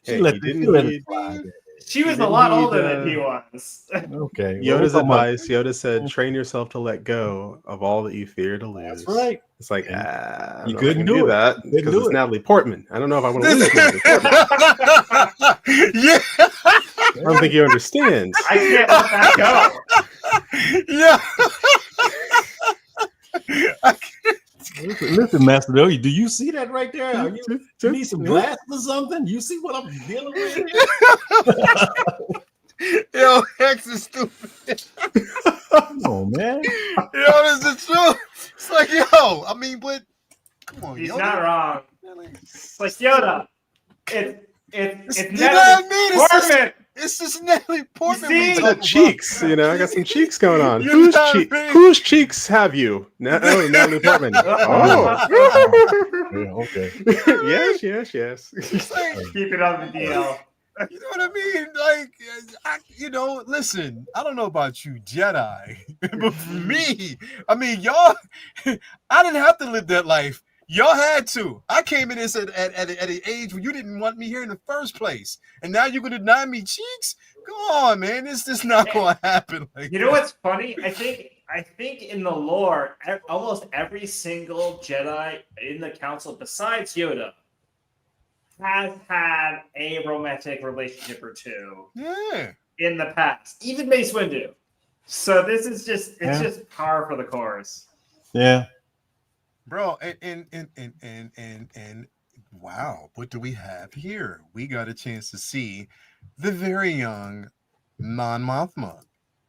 Hey, let he it didn't let need- it slide. She was a Didn't lot he, older than he was. Okay. Yoda's well, advice. Yoda said, "Train yourself to let go of all that you fear to lose." That's right. It's like, And I you don't know if I couldn't can do it. that You couldn't because do it's it. Natalie Portman. I don't know if I want to lose Natalie Portman. Yeah. I don't think you understand. I can't let that go. Yeah. Listen, Master Doe, do you see that right there? You need some glasses or something? You see what I'm dealing with? Yo, Hex is stupid. Come on, man. Yo, this is the truth. It's like, yo, I mean, but come on, He's Yoda. not wrong. It's like Yoda. It's You know what I mean? Portman. It's just Natalie Portman. You we see? I talking got about. cheeks, I got some cheeks going on. You Whose know what I cheek? mean? Whose cheeks have you? Oh, Natalie Portman. Oh, Yeah, okay. yes. It's like, Keep it on the DL. you know what I mean? Like, listen, I don't know about you, Jedi, but for me, I mean, y'all, I didn't have to live that life. Y'all had to. I came in this at an age where you didn't want me here in the first place, and now you're gonna deny me cheeks? Come on, man, it's just not gonna happen. Like, You know what's funny? I think in the lore, almost every single Jedi in the Council, besides Yoda, has had a romantic relationship or two Yeah. in the past. Even Mace Windu. So this is just just par for the course. Yeah. Bro, and wow, what do we have here? We got a chance to see the very young Mon Mothma,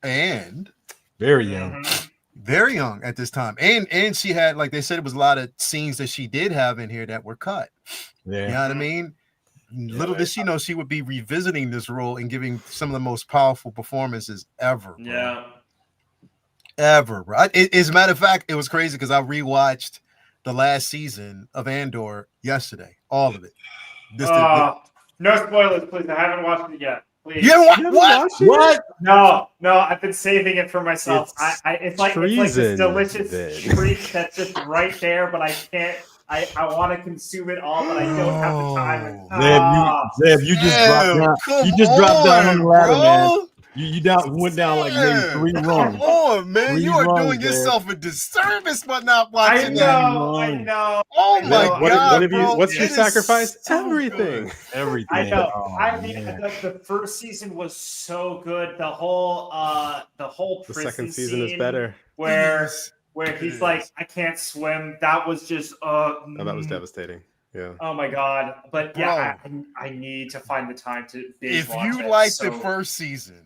and Very young. Mhm. very young at this time, and she had, like they said, it was a lot of scenes that she did have in here that were cut. Yeah. You know what I mean? Little did she know she would be revisiting this role and giving some of the most powerful performances ever. Bro. Yeah. Ever, right? As a matter of fact, it was crazy because I rewatched the last season of Andor yesterday, all of it. No spoilers, please. I haven't watched it yet. Please. You haven't watched what? No, I've been saving it for myself. It's like this treason, delicious then. treat that's just right there, but I can't. I want to consume it all, but I don't have the time. Zeb, you just dropped down. Come You just dropped down on the ladder, bro. man. You went down like maybe Yeah, 3 rungs. Come on, man. 3 You are rungs, doing man. yourself a disservice by not I watching that. know. Oh I my know. God, What have you? bro. What's your It is sacrifice? so Everything. good. Everything. I know. Oh, I mean, man. the first season was so good. The whole The prison second season is scene better. where It he's is. like, I can't swim. That was just Oh, that was devastating. Yeah. Oh my God. But yeah, Bro. I need to find the time to binge If watch you it. like So the first season,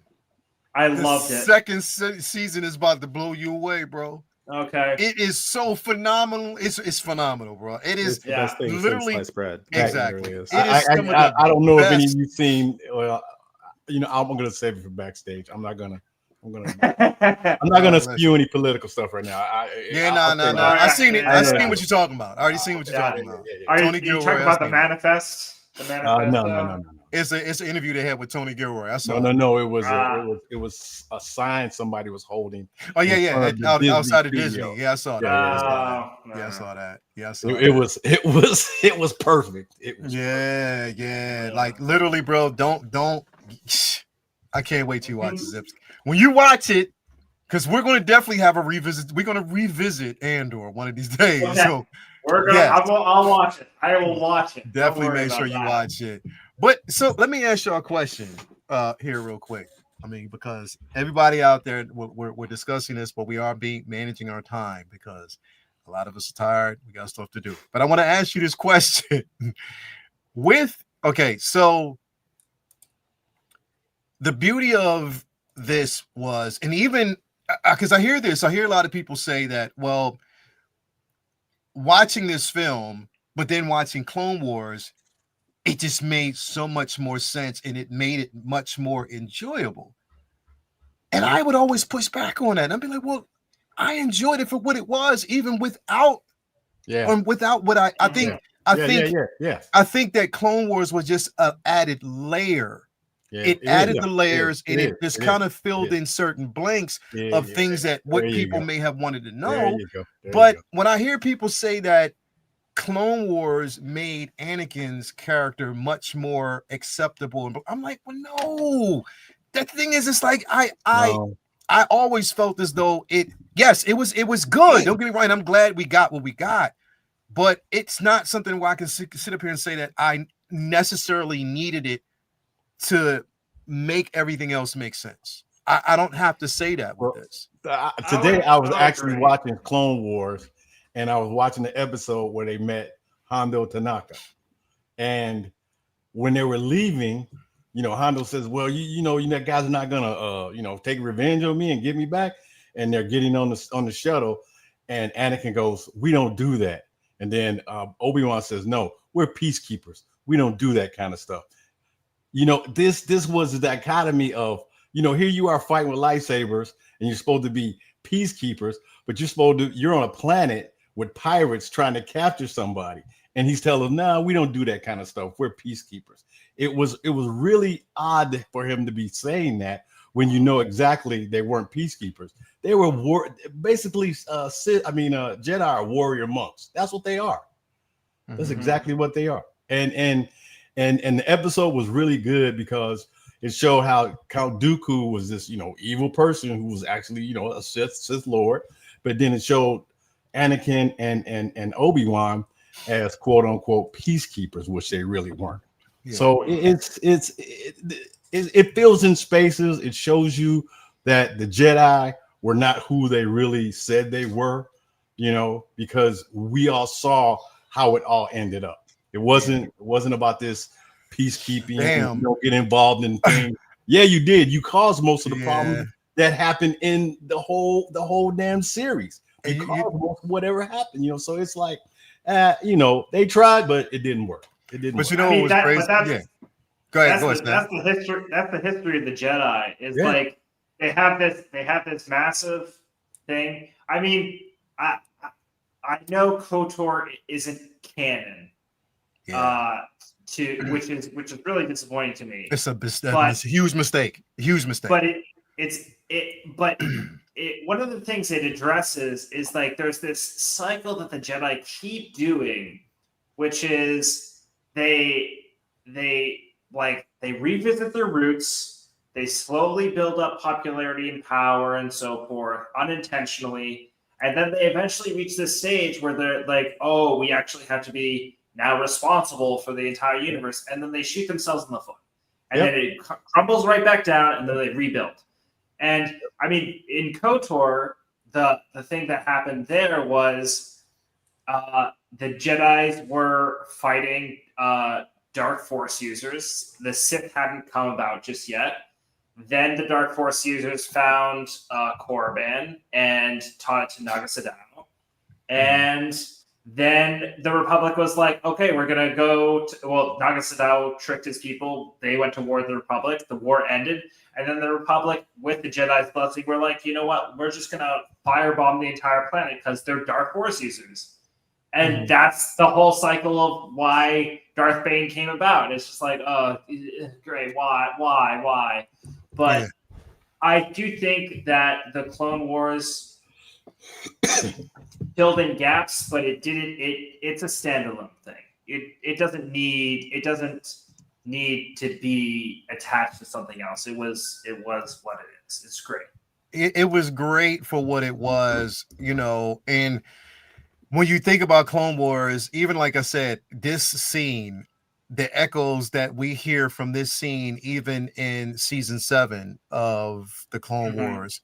I the loved it. second season is about to blow you away, bro. Okay. It is so phenomenal. It's phenomenal, bro. It It's is the best thing literally- since sliced bread. exactly. It really is. It is some of the I don't know if any of best. you seen. Well, I'm gonna save it for backstage. I'm not gonna spew any political stuff right now. No. I seen it. I seen what you're talking about. I already seen what you're Yeah. talking about. Are Tony you Gilroy, talking I about the seen it. manifest? The manifest. No. It's an interview they had with Tony Gilroy. I saw. No. It was a sign somebody was holding. Oh yeah, in yeah. front of the Disney Outside of studio. Disney. Yeah, I saw that. Yeah. I saw that. Yeah, I saw It that. was perfect. It was Yeah. Like literally, bro. Don't. I can't wait till you watch Zips. When you watch it, because we're going to definitely have a revisit. We're going to revisit Andor one of these days. Okay. So we're gonna. yes. I'll watch it. I will watch it. Definitely make sure you watch it. But so let me ask y'all a question here real quick. I mean, because everybody out there, we're discussing this, but we are managing our time because a lot of us are tired. We got stuff to do. But I want to ask you this question. So the beauty of this was, and even because I hear a lot of people say that, well, watching this film, but then watching Clone Wars, it just made so much more sense and it made it much more enjoyable. And I would always push back on that. I'd be like, well, I enjoyed it for what it was, even without what I think. I think that Clone Wars was just an added layer. Yeah, it added the layers and it just kind of filled in certain blanks of things that what people may have wanted to know. But when I hear people say that Clone Wars made Anakin's character much more acceptable, I'm like, well, no. That thing is, it's like I always felt as though it was good. Don't get me wrong. I'm glad we got what we got, but it's not something where I can sit up here and say that I necessarily needed it to make everything else make sense. I don't have to say that with this. Today I was actually watching Clone Wars, and I was watching the episode where they met Hondo Tanaka, and when they were leaving, Hondo says, "Well, you know, guys are not gonna, take revenge on me and get me back." And they're getting on the shuttle, and Anakin goes, "We don't do that." And then Obi-Wan says, "No, we're peacekeepers. We don't do that kind of stuff." This was the dichotomy of, here you are fighting with lightsabers, and you're supposed to be peacekeepers, but you're on a planet with pirates trying to capture somebody, and he's telling them, "No, we don't do that kind of stuff. We're peacekeepers." It was really odd for him to be saying that when exactly they weren't peacekeepers. They were basically Jedi are warrior monks. That's what they are. That's exactly what they are. And the episode was really good because it showed how Count Dooku was this, evil person who was actually, a Sith Lord. But then it showed Anakin and Obi-Wan as quote unquote peacekeepers, which they really weren't. Yeah. So it fills in spaces. It shows you that the Jedi were not who they really said they were, because we all saw how it all ended up. It wasn't about this peacekeeping. Damn. Don't get involved in things. Yeah, you did. You caused most of the problems that happened in the whole damn series. You caused most of whatever happened. So it's like, they tried, but it didn't work. It didn't. But work. what was crazy? Go ahead. That's the history. That's the history of the Jedi. Is like they have this massive thing. I mean, I know KOTOR isn't canon. Which is really disappointing to me. It's a huge mistake. But one of the things it addresses is like there's this cycle that the Jedi keep doing, which is they revisit their roots, they slowly build up popularity and power and so forth unintentionally, and then they eventually reach this stage where they're like, oh, we actually have to be now responsible for the entire universe, and then they shoot themselves in the foot, and then it crumbles right back down, and then they rebuild. And I mean, in KOTOR, the thing that happened there was the Jedi were fighting Dark Force users. The Sith hadn't come about just yet. Then the Dark Force users found Korriban and taught it to Naga Sadow. And then the Republic was like, okay, we're going to go Naga Sadow tricked his people. They went to war with the Republic. The war ended. And then the Republic, with the Jedi's blessing, were like, you know what? We're just going to firebomb the entire planet because they're Dark Force users. And that's the whole cycle of why Darth Bane came about. It's just like, oh, great, why? But I do think that the Clone Wars filled in gaps, but it didn't. It's a standalone thing. It doesn't need to be attached to something else. It was what it is. It's great. It was great for what it was, and when you think about Clone Wars, even like I said, this scene, the echoes that we hear from this scene, even in season 7 of the Clone Wars,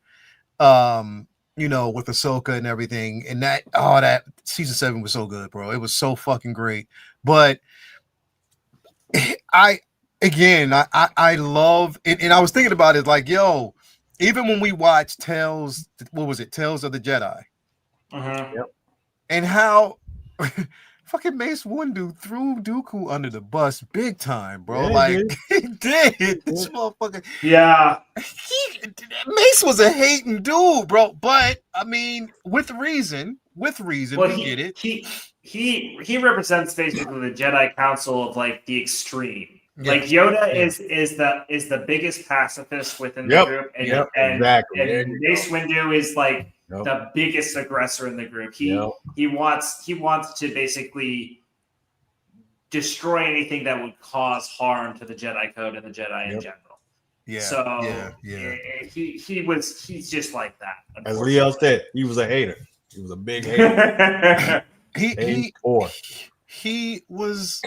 with Ahsoka and everything, and that season 7 was so good, bro. It was so fucking great. But I love it, and I was thinking about it, like, yo, even when we watched Tales of the Jedi, and how fucking Mace Windu threw Dooku under the bus big time, bro. He did. This motherfucker. Yeah. Mace was a hating dude, bro. But I mean, with reason, we get it. He represents basically the Jedi Council of like the extreme. Yeah. Like Yoda is the biggest pacifist within the group, and exactly. And Mace Windu is like the biggest aggressor in the group. He wants to basically destroy anything that would cause harm to the Jedi Code and the Jedi in general. Yeah. So he's just like that. As Leo said, he was a hater. He was a big hater. He was.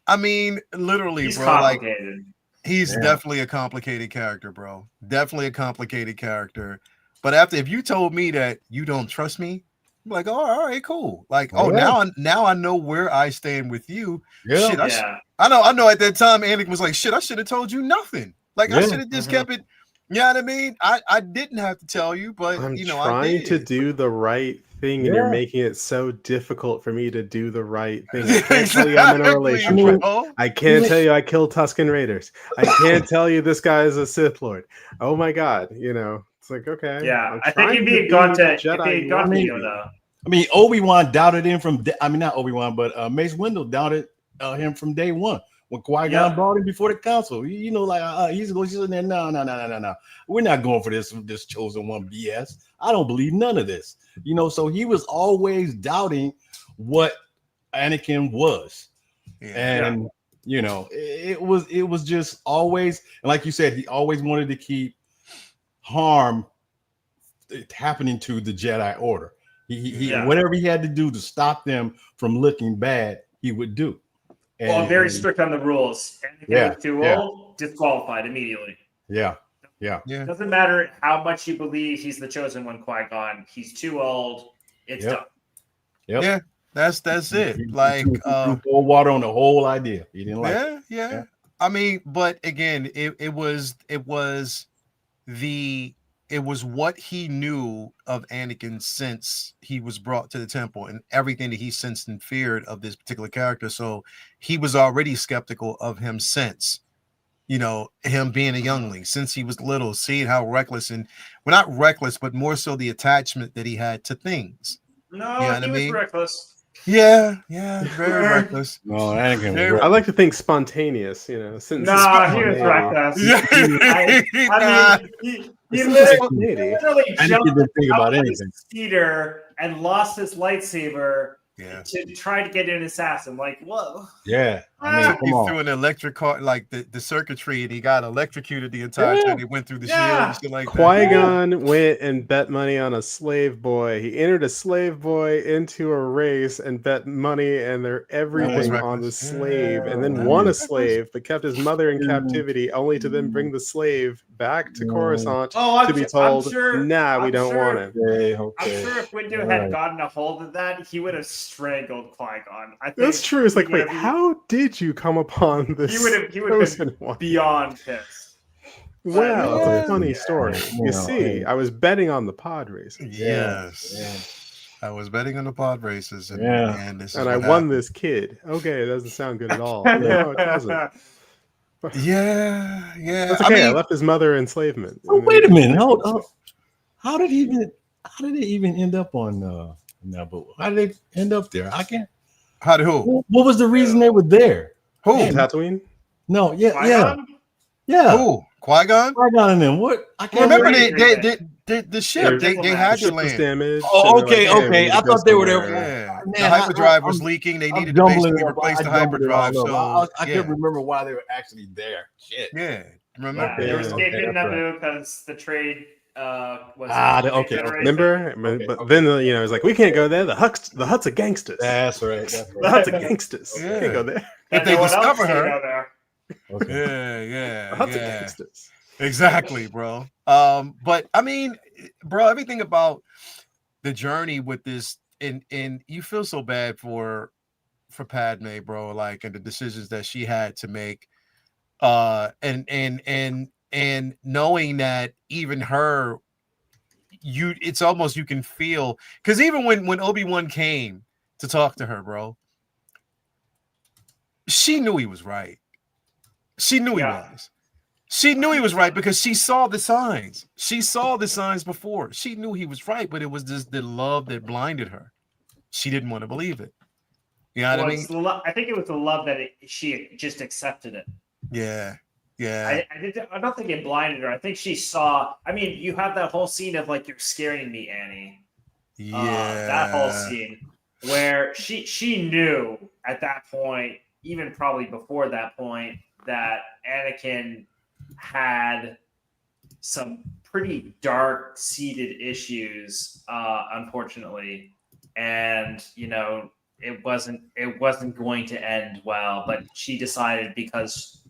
I mean, literally, he's bro. Complicated. Like, he's definitely a complicated character, bro. Definitely a complicated character. But if you told me that you don't trust me, I'm like, oh, all right, cool. Like, now I know where I stand with you. Yeah. Shit, I know. At that time, Anakin was like, shit, I should have told you nothing. Like, I should have just kept it. You know what I mean? I didn't have to tell you, but I'm I trying to do the right thing, and you're making it so difficult for me to do the right thing. I can't tell you I'm in a relationship. I can't tell you I killed Tusken Raiders. I can't tell you this guy is a Sith Lord. Oh my God, it's like, okay. Yeah, I think if he had gone to Yoda. I mean, Obi-Wan doubted him not Obi-Wan, but Mace Windu doubted him from day one. When Qui-Gon brought him before the council, he's sitting there, no. We're not going for this chosen one BS. I don't believe none of this. So he was always doubting what Anakin was. And it was just always, and like you said, he always wanted to keep harm happening to the Jedi Order. He whatever he had to do to stop them from looking bad, he would do. Well, very strict on the rules. Anakin was too old, disqualified immediately. Yeah. Doesn't matter how much you believe he's the chosen one, Qui-Gon. He's too old. It's done. Yep. Yeah, that's it. Like pour water on the whole idea. He didn't like it. Yeah. I mean, but again, it was what he knew of Anakin since he was brought to the temple, and everything that he sensed and feared of this particular character. So he was already skeptical of him since, him being a youngling, since he was little, seeing how reckless not reckless, but more so the attachment that he had to things. No, he was reckless. Yeah, very reckless. No, Anakin. I like to think spontaneous, he was reckless. He literally jumped out of his cedar and lost his lightsaber to try to get an assassin. Like, whoa. Yeah. He threw an electric car, like the circuitry, and he got electrocuted the entire time he went through the shield and shit like that. Qui-Gon went and bet money on a slave boy. He entered a slave boy into a race and bet money and everything on the slave, and then won a slave, but kept his mother in captivity, only to then bring the slave back to Coruscant to be told, we don't want him. I'm sure if Windu had gotten a hold of that, he would have strangled Qui-Gon. That's true. It's like, wait, how did you come upon this? He would have been beyond pissed. Wow, it's a funny story. You see, I was betting on the pod races. Yes. I was betting on the pod races, and I won this kid. Okay, it doesn't sound good at all. No, it doesn't. Yeah. That's okay. I left his mother in enslavement. Oh, wait a minute. How did it even end up on No, but how did they end up there? I can't. How did who? What was the reason they were there? Who? Tatooine? No, yeah. Qui-Gon? Who? Qui-Gon? Qui-Gon and them. What? I can't Remember remember. the ship. They had ship to was land. damaged. Oh, and they're okay, like, "Hey, we okay. need I to go thought they were there. somewhere." Yeah. Man, the hyperdrive was leaking. They needed to basically replace the hyperdrive. So I couldn't remember why they were actually there. Shit. yeah. Remember? Yeah, they were escaping Okay, that's Naboo because the trade was. Okay. Remember? But then it's like we can't go there. The Hutt's are gangsters. That's right. The Hutt's are gangsters. Yeah. We can't go there. If they discover her. There. Okay. Yeah. The Hutt's are gangsters. Exactly, bro. But I mean, bro, everything about the journey with this, and you feel so bad for Padme, bro, like, and the decisions that she had to make, and knowing that even her, it's almost, you can feel, because even when Obi-Wan came to talk to her, bro, she knew he was right. She knew he was. She knew he was right because she saw the signs. She saw the signs before. She knew he was right, but it was just the love that blinded her. She didn't want to believe it. You know what I mean? I think it was the love that she just accepted it. Yeah. Yeah. I don't think it blinded her. I think she saw. I mean, you have that whole scene of like, "You're scaring me, Annie." Yeah. That whole scene where she knew at that point, even probably before that point, that Anakin had some pretty dark seated issues, unfortunately, and it wasn't going to end well. But she decided, because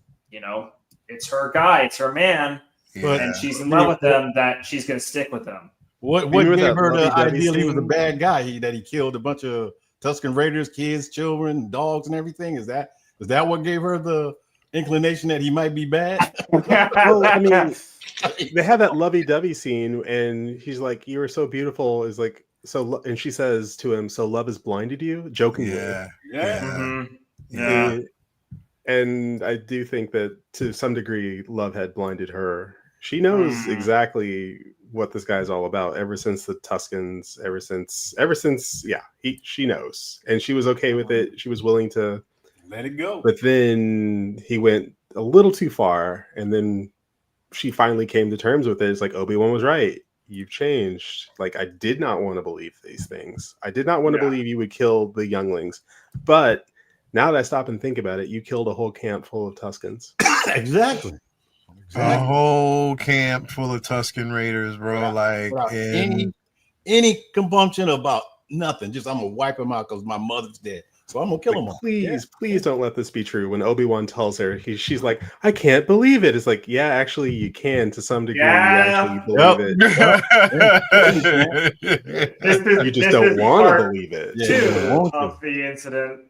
it's her guy, it's her man, and she's in love with him, that she's going to stick with him. What gave her the idea he was a bad guy? That he killed a bunch of Tusken Raiders, kids, children, dogs, and everything. Is that what gave her the inclination that he might be bad? Well, I mean, they have that lovey-dovey scene, and he's like, "You are so beautiful." Is like, so, and she says to him, "So love has blinded you?" Jokingly. Yeah. Mm-hmm. Yeah. And I do think that to some degree, love had blinded her. She knows exactly what this guy's all about ever since the Tuskens, ever since, she knows. And she was okay with it. She was willing to let it go. But then he went a little too far, and then she finally came to terms with it. It's like, Obi-Wan was right. You've changed. Like, I did not want to believe these things. I did not want to believe you would kill the younglings. But now that I stop and think about it, you killed a whole camp full of Tuskens. Exactly. A whole camp full of Tusken Raiders, bro. Without any compunction about nothing. Just, I'm gonna wipe them out because my mother's dead. So I'm gonna kill them all. Please don't let this be true. When Obi-Wan tells her, she's like, "I can't believe it." It's like, yeah, actually, you can to some degree. Yeah. You actually believe it. You just don't want to believe it. Of the incident.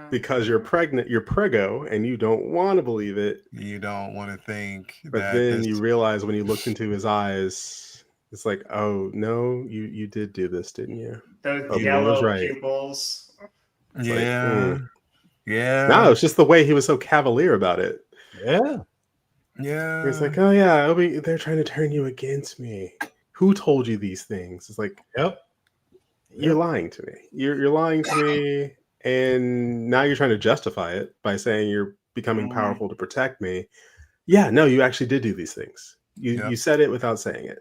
Because you're pregnant, you're prego, and you don't want to believe it. You don't want to think. But then you realize when you looked into his eyes, it's like, oh no, you did do this, didn't you? Those yellow pupils. Yeah. Yeah. No, it's just the way he was so cavalier about it. Yeah. Yeah. It's like, oh yeah, they're trying to turn you against me. Who told you these things? It's like, you're lying to me. You're lying to me, and now you're trying to justify it by saying you're becoming powerful to protect me. Yeah, no, you actually did do these things. You said it without saying it.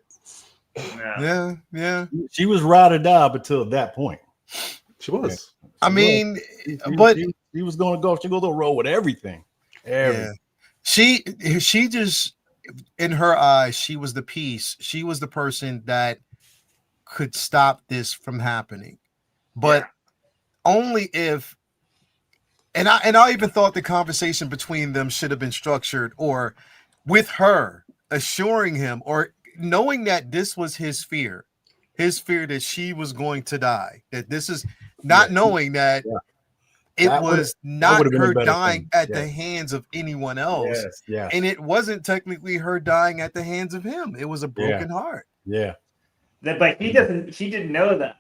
Yeah. She was ride or die up until that point. She was. I mean, but she was going to go. She go to roll with everything. Yeah. She just, in her eyes, she was the piece. She was the person that could stop this from happening, but only if. And I even thought the conversation between them should have been structured, or with her assuring him, or knowing that this was his fear that she was going to die, that this is not knowing that it was not her dying at the hands of anyone else. And it wasn't technically her dying at the hands of him. It was a broken heart. Yeah. But he didn't know that.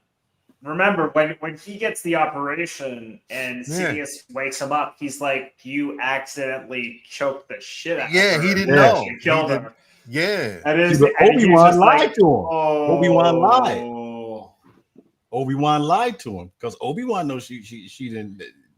Remember, when he gets the operation and Sidious wakes him up, he's like, "You accidentally choked the shit out of her." Yeah, he didn't know. You killed her. Yeah. That is, Obi-Wan lied to him. Obi-Wan lied. Obi-Wan lied to him because Obi-Wan knows he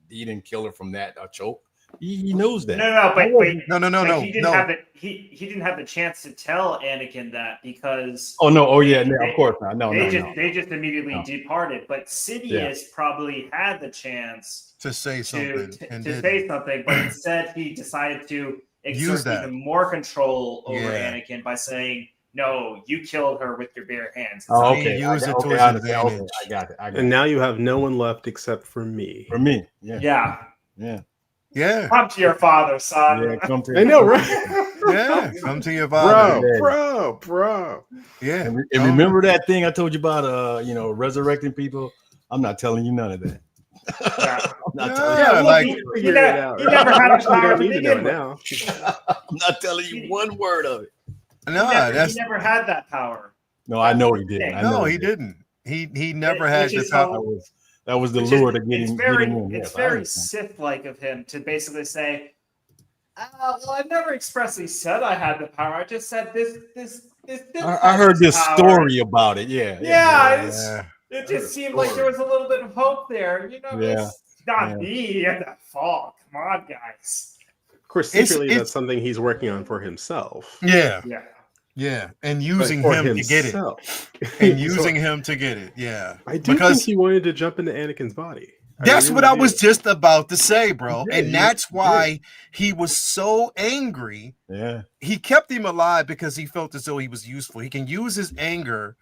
didn't kill her from that choke. He knows that. No, but No. He didn't have it. He didn't have the chance to tell Anakin that because. Oh no! Oh yeah! Of course not. No. They just immediately departed. But Sidious probably had the chance to say something but instead he decided to exert even more control over Anakin by saying, "No, you killed her with your bare hands." Oh, okay. Use it to his advantage. Okay. I got it. And now you have no one left except for me. For me, yeah. Come to your father, son. Yeah, come to. I know, right? Yeah, come to your father, bro. Yeah, and remember that thing I told you about, resurrecting people. I'm not telling you none of that. I'm not telling you. You never had a power to begin with. Now. I'm not telling you one word of it. No, he never had that power. No, I know he didn't. He didn't. He never had the power. That was the lure to get him in. It's very Sith-like of him to basically say, well, I never expressly said I had the power. I just said this. I heard this story about it. Yeah. It just seemed like there was a little bit of hope there. It's not me at that fault. Come on, guys. Of course, secretly, that's something he's working on for himself. Yeah, and using him to get it. And using him to get it. Yeah. I do think he wanted to jump into Anakin's body. That's what I was just about to say, bro. And that's why he was so angry. Yeah. He kept him alive because he felt as though he was useful. He can use his anger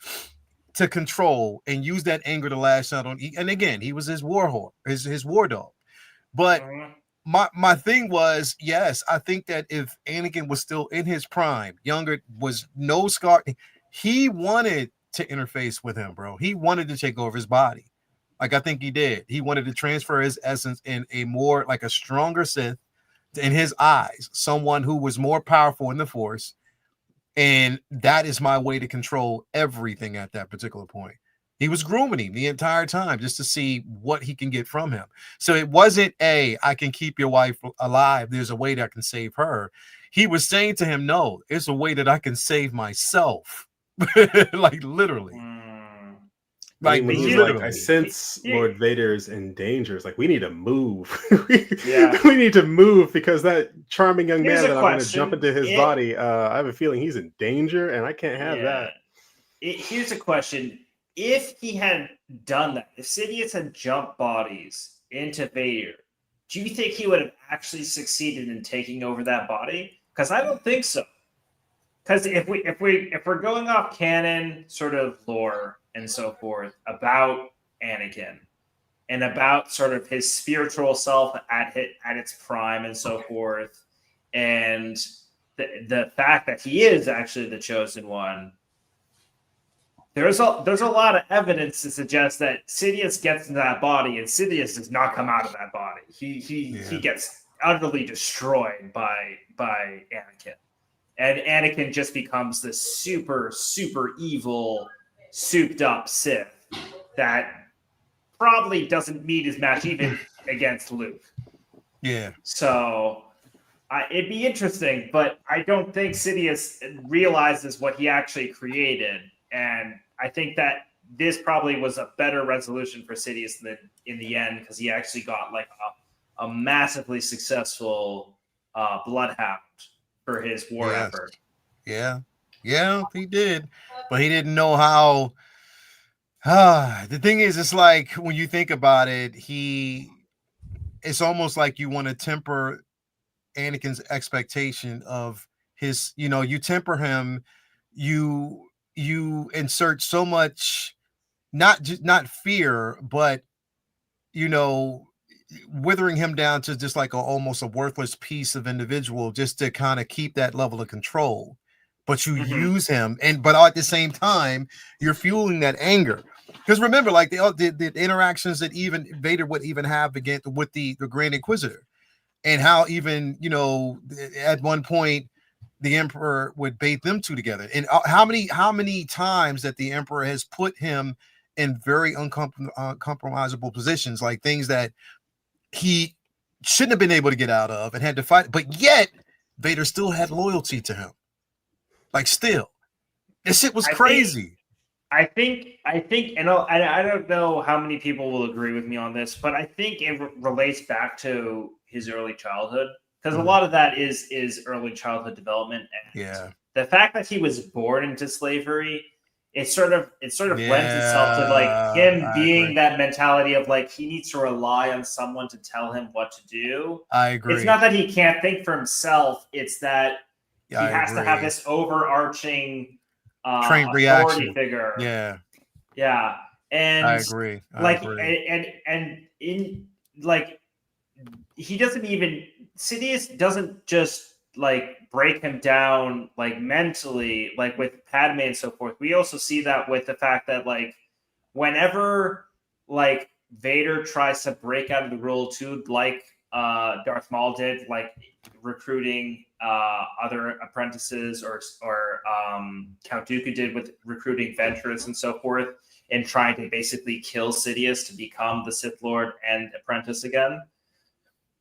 to control and use that anger to lash out on. And again, he was his war whore, his war dog. But my thing was, yes, I think that if Anakin was still in his prime, younger, was no scar, he wanted to interface with him, bro. He wanted to take over his body. Like I think he did. He wanted to transfer his essence in a more like a stronger Sith in his eyes, someone who was more powerful in the Force. And that is my way to control everything at that particular point. He was grooming him the entire time just to see what he can get from him. So it wasn't I can keep your wife alive. There's a way that I can save her. He was saying to him, no, it's a way that I can save myself. Like literally. Like I sense Lord Vader's in danger. It's like we need to move. We need to move because that charming young man that I'm going to jump into his body. I have a feeling he's in danger, and I can't have that. Here's a question: if he had done that, if Sidious had jumped bodies into Vader, do you think he would have actually succeeded in taking over that body? Because I don't think so. Because if we're going off canon sort of lore and so forth about Anakin and about sort of his spiritual self at its prime and so forth, and the fact that he is actually the chosen one, there's a lot of evidence to suggest that Sidious gets into that body and Sidious does not come out of that body. He gets utterly destroyed by Anakin. And Anakin just becomes this super, super evil, souped-up Sith that probably doesn't meet his match even against Luke. Yeah. So it'd be interesting, but I don't think Sidious realizes what he actually created. And I think that this probably was a better resolution for Sidious than in the end because he actually got like a massively successful bloodhound for his war effort. Yeah, he did, but he didn't know how. The thing is, it's like when you think about it, it's almost like you want to temper Anakin's expectation of his. You temper him, you insert so much, not fear, but withering him down to just like almost a worthless piece of individual just to kind of keep that level of control. But you use him, but at the same time, you're fueling that anger. Because remember, like the interactions that even Vader would even have with the Grand Inquisitor, and how even at one point the Emperor would bait them two together, and how many times that the Emperor has put him in very uncompromisable positions, like things that he shouldn't have been able to get out of and had to fight, but yet Vader still had loyalty to him. Like still, this shit was crazy. I think, and I don't know how many people will agree with me on this, but I think it relates back to his early childhood, because a lot of that is early childhood development, and the fact that he was born into slavery, it sort of lends itself to like him being that mentality of like he needs to rely on someone to tell him what to do. I agree. It's not that he can't think for himself; it's that he has to have this overarching trained reaction figure. Yeah, and I agree. And in like he doesn't even Sidious doesn't just like break him down like mentally, like with Padme and so forth. We also see that with the fact that like whenever like Vader tries to break out of the rule too, like Darth Maul did, like recruiting other apprentices, or Count Dooku did with recruiting Ventress and so forth, and trying to basically kill Sidious to become the Sith Lord and apprentice again.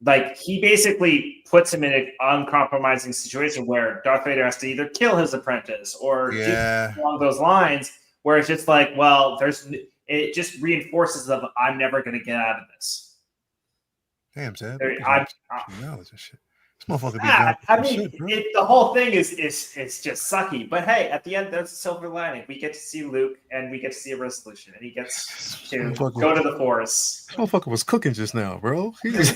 Like he basically puts him in an uncompromising situation where Darth Vader has to either kill his apprentice or do along those lines, where it's just like, well, it just reinforces of I'm never going to get out of this. Damn, Zeb. Shit. This motherfucker the whole thing is just sucky. But hey, at the end, there's a silver lining. We get to see Luke, and we get to see a resolution, and he gets to go to the Force. This motherfucker was cooking just now, bro. He was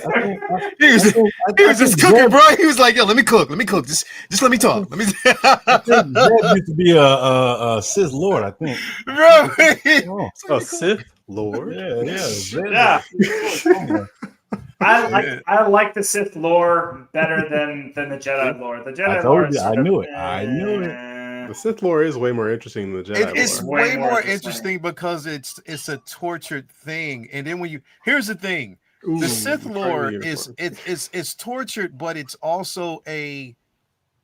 just cooking, bro. He was like, "Yo, let me cook. Just let me talk. Let me." I think Zeb used to be a Sith Lord, I think. Bro, a Sith Lord. Yeah. I like the Sith lore better than the Jedi lore. The Jedi lore. I knew it. The Sith lore is way more interesting than the Jedi lore. It's way more interesting because it's a tortured thing. And then here's the thing: the Sith lore is tortured, but it's also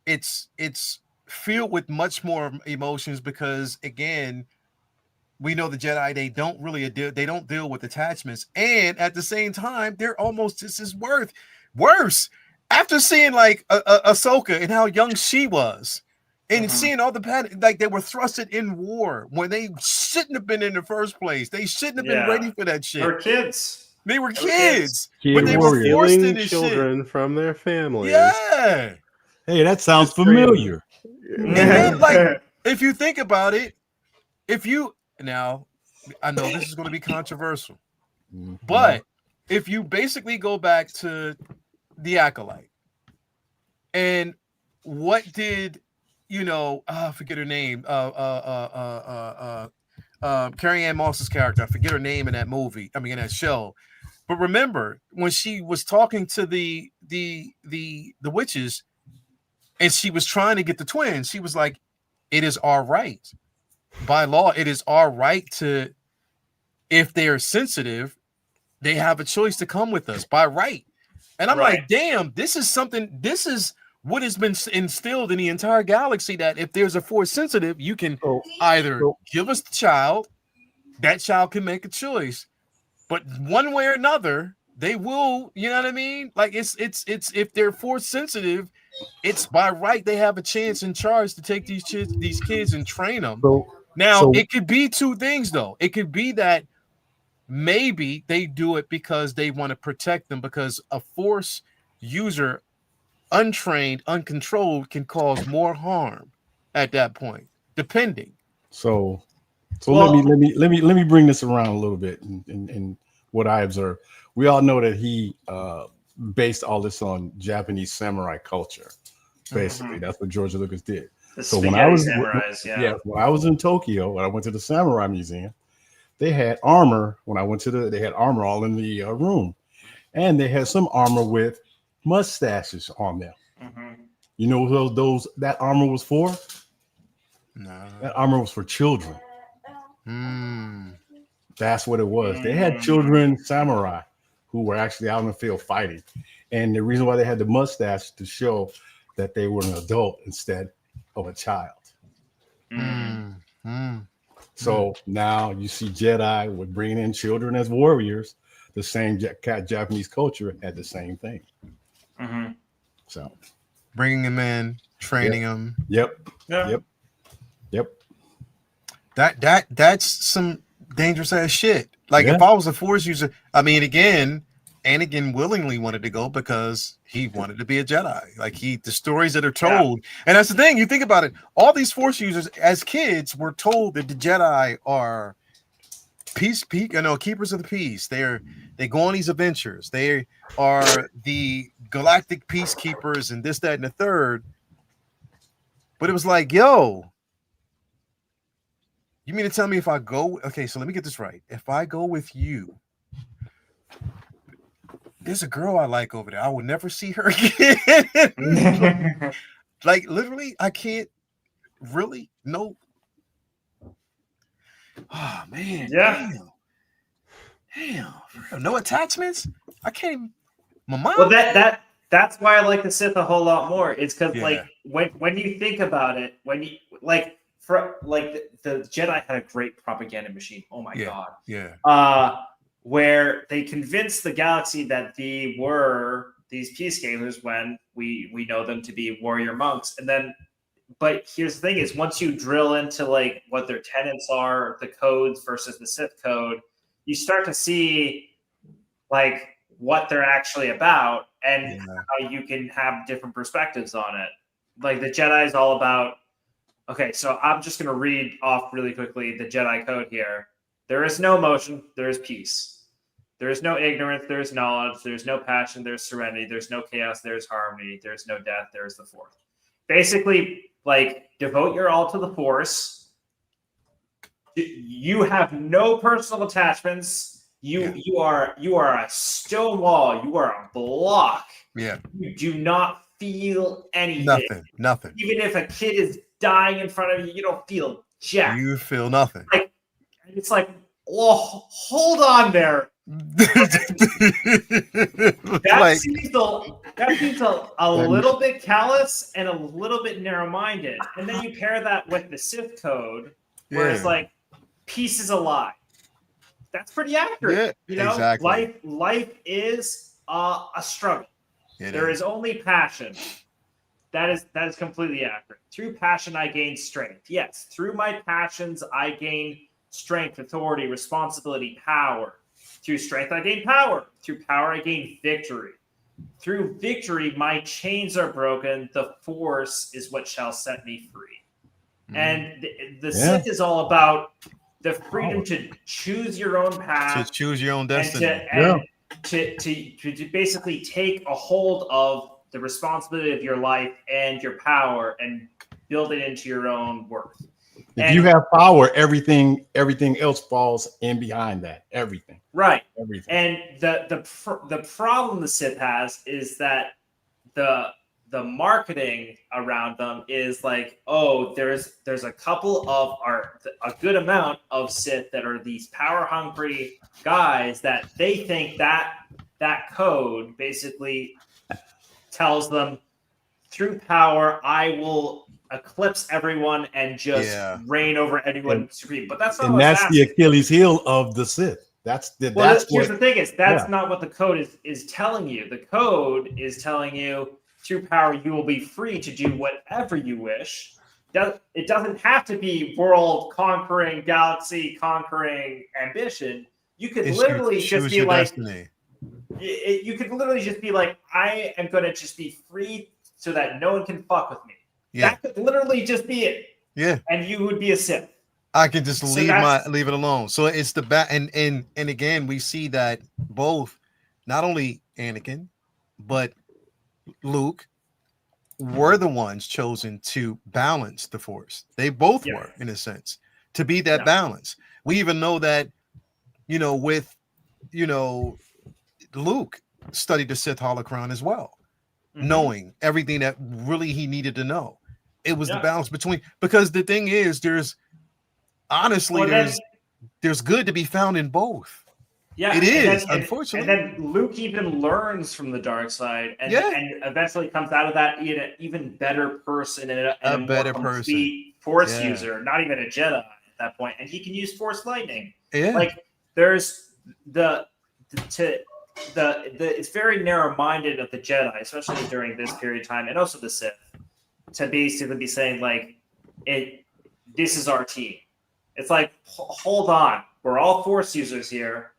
it's filled with much more emotions because again, we know the Jedi, they don't deal with attachments. And at the same time, they're almost just as worse. After seeing like Ahsoka and how young she was, and seeing all the patterns, like they were thrusted in war when they shouldn't have been in the first place. They shouldn't have been ready for that shit. They were kids. They were kids. But they were forced into children from their families. Yeah. Hey, that sounds familiar. And then, like, if you think about it, now, I know this is going to be controversial, but if you basically go back to the Acolyte and what did, I forget her name, Carrie Ann Moss's character, I forget her name in that show, but remember when she was talking to the witches and she was trying to get the twins, she was like, it is our right. By law, it is our right to, if they are sensitive, they have a choice to come with us by right. And I'm like, damn, this is what has been instilled in the entire galaxy, that if there's a Force sensitive, you can either give us the child, that child can make a choice, but one way or another, they will, you know what I mean? Like it's if they're Force sensitive, it's by right they have a chance in charge to take these kids and train them. It could be two things, though. It could be that maybe they do it because they want to protect them, because a Force user, untrained, uncontrolled, can cause more harm at that point, depending. So let me bring this around a little bit in what I observed. We all know that he based all this on Japanese samurai culture. Basically, that's what George Lucas did. So when I was in Tokyo, when I went to the Samurai Museum, they had armor. They had armor all in the room, and they had some armor with mustaches on them. You know what that armor was for? No, that armor was for children. That's what it was. They had children samurai who were actually out in the field fighting, and the reason why they had the mustache to show that they were an adult instead of a child. So now you see Jedi with bringing in children as warriors. The same Japanese culture had the same thing. So bringing them in, training them. Yep. That's some dangerous ass shit. Like if I was a Force user, I mean, again, Anakin willingly wanted to go because he wanted to be a Jedi. Like the stories that are told, and that's the thing. You think about it. All these Force users, as kids, were told that the Jedi are keepers of the peace. They go on these adventures. They are the galactic peacekeepers, and this, that, and the third. But it was like, yo, you mean to tell me if I go? Okay, so let me get this right. If I go with you, there's a girl I like over there. I will never see her again. Like literally, I can't really. No. Oh man. Yeah. Damn. No attachments. I can't even. My mom. Well, that's why I like the Sith a whole lot more. It's because like when you think about it, when you like the Jedi had a great propaganda machine. Oh my god. Yeah. Where they convinced the galaxy that they were these peacekeepers when we know them to be warrior monks, and then. But here's the thing: is once you drill into like what their tenets are, the codes versus the Sith code, you start to see like what they're actually about and how you can have different perspectives on it. Like the Jedi is all about. Okay, so I'm just going to read off really quickly the Jedi code here. There is no emotion. There is peace. There is no ignorance. There is knowledge. There is no passion. There is serenity. There is no chaos. There is harmony. There is no death. There is the fourth. Basically, like devote your all to the Force. You have no personal attachments. You are a stone wall. You are a block. Yeah. You do not feel anything. Nothing. Even if a kid is dying in front of you, you don't feel jack. You feel nothing. Like it's like, oh, hold on there. That seems a little bit callous and a little bit narrow-minded. And then you pair that with the Sith code, where it's like peace is a lie. That's pretty accurate. Yeah, you know, exactly. Life is a struggle. There is only passion. That is completely accurate. Through passion, I gain strength. Yes, through my passions, I gain strength, authority, responsibility, power. Through strength, I gain power. Through power, I gain victory. Through victory, my chains are broken. The Force is what shall set me free. And the Sith is all about the freedom to choose your own path. To choose your own destiny. And to basically take a hold of the responsibility of your life and your power and build it into your own worth. If you have power, everything else falls in behind that. Everything. Right. Everything. And the problem the Sith has is that the marketing around them is like, oh, there's a couple of a good amount of Sith that are these power hungry guys that they think that code basically tells them through power I will eclipse everyone and just reign over anyone supreme. But that's not and that's the Achilles heel of the Sith. Here's the thing is that's not what the code is telling you. The code is telling you through power you will be free to do whatever you wish. It doesn't have to be world conquering, galaxy conquering ambition. You could literally just be like destiny. You could literally just be like, I am going to just be free so that no one can fuck with me. Yeah. That could literally just be it. Yeah. And you would be a Sith. I can just leave it alone. So it's the back and again we see that both not only Anakin but Luke were the ones chosen to balance the Force. They both were, in a sense, to be that balance. We even know that, with Luke studied the Sith holocron as well, knowing everything that really he needed to know. It was the balance between, because the thing is, there's good to be found in both. Yeah, it is, unfortunately. And then Luke even learns from the dark side, and eventually comes out of that an even better person and a better person, Force user, not even a Jedi at that point, and he can use Force lightning. Yeah, like there's it's very narrow-minded of the Jedi, especially during this period of time, and also the Sith, to basically be saying like, this is our team. It's like, hold on, we're all Force users here.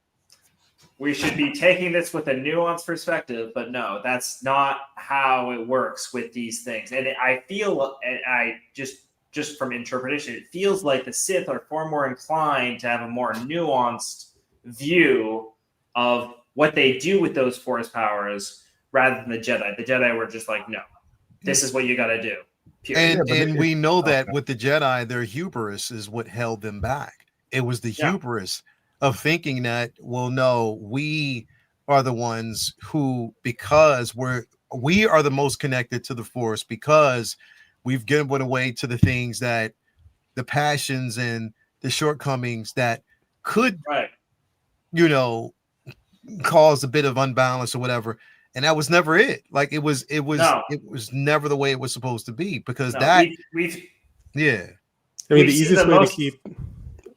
We should be taking this with a nuanced perspective, but no, that's not how it works with these things. And I feel, and I just from interpretation, it feels like the Sith are far more inclined to have a more nuanced view of what they do with those Force powers rather than the Jedi. The Jedi were just like, no, this is what you got to do. And we know that with the Jedi, their hubris is what held them back. It was the hubris of thinking that, well, no, we are the ones who, because we are the most connected to the Force, because we've given away to the things that the passions and the shortcomings that could, cause a bit of unbalance or whatever. And that was never it. Like it was never the way it was supposed to be, because I mean, the easiest way to keep.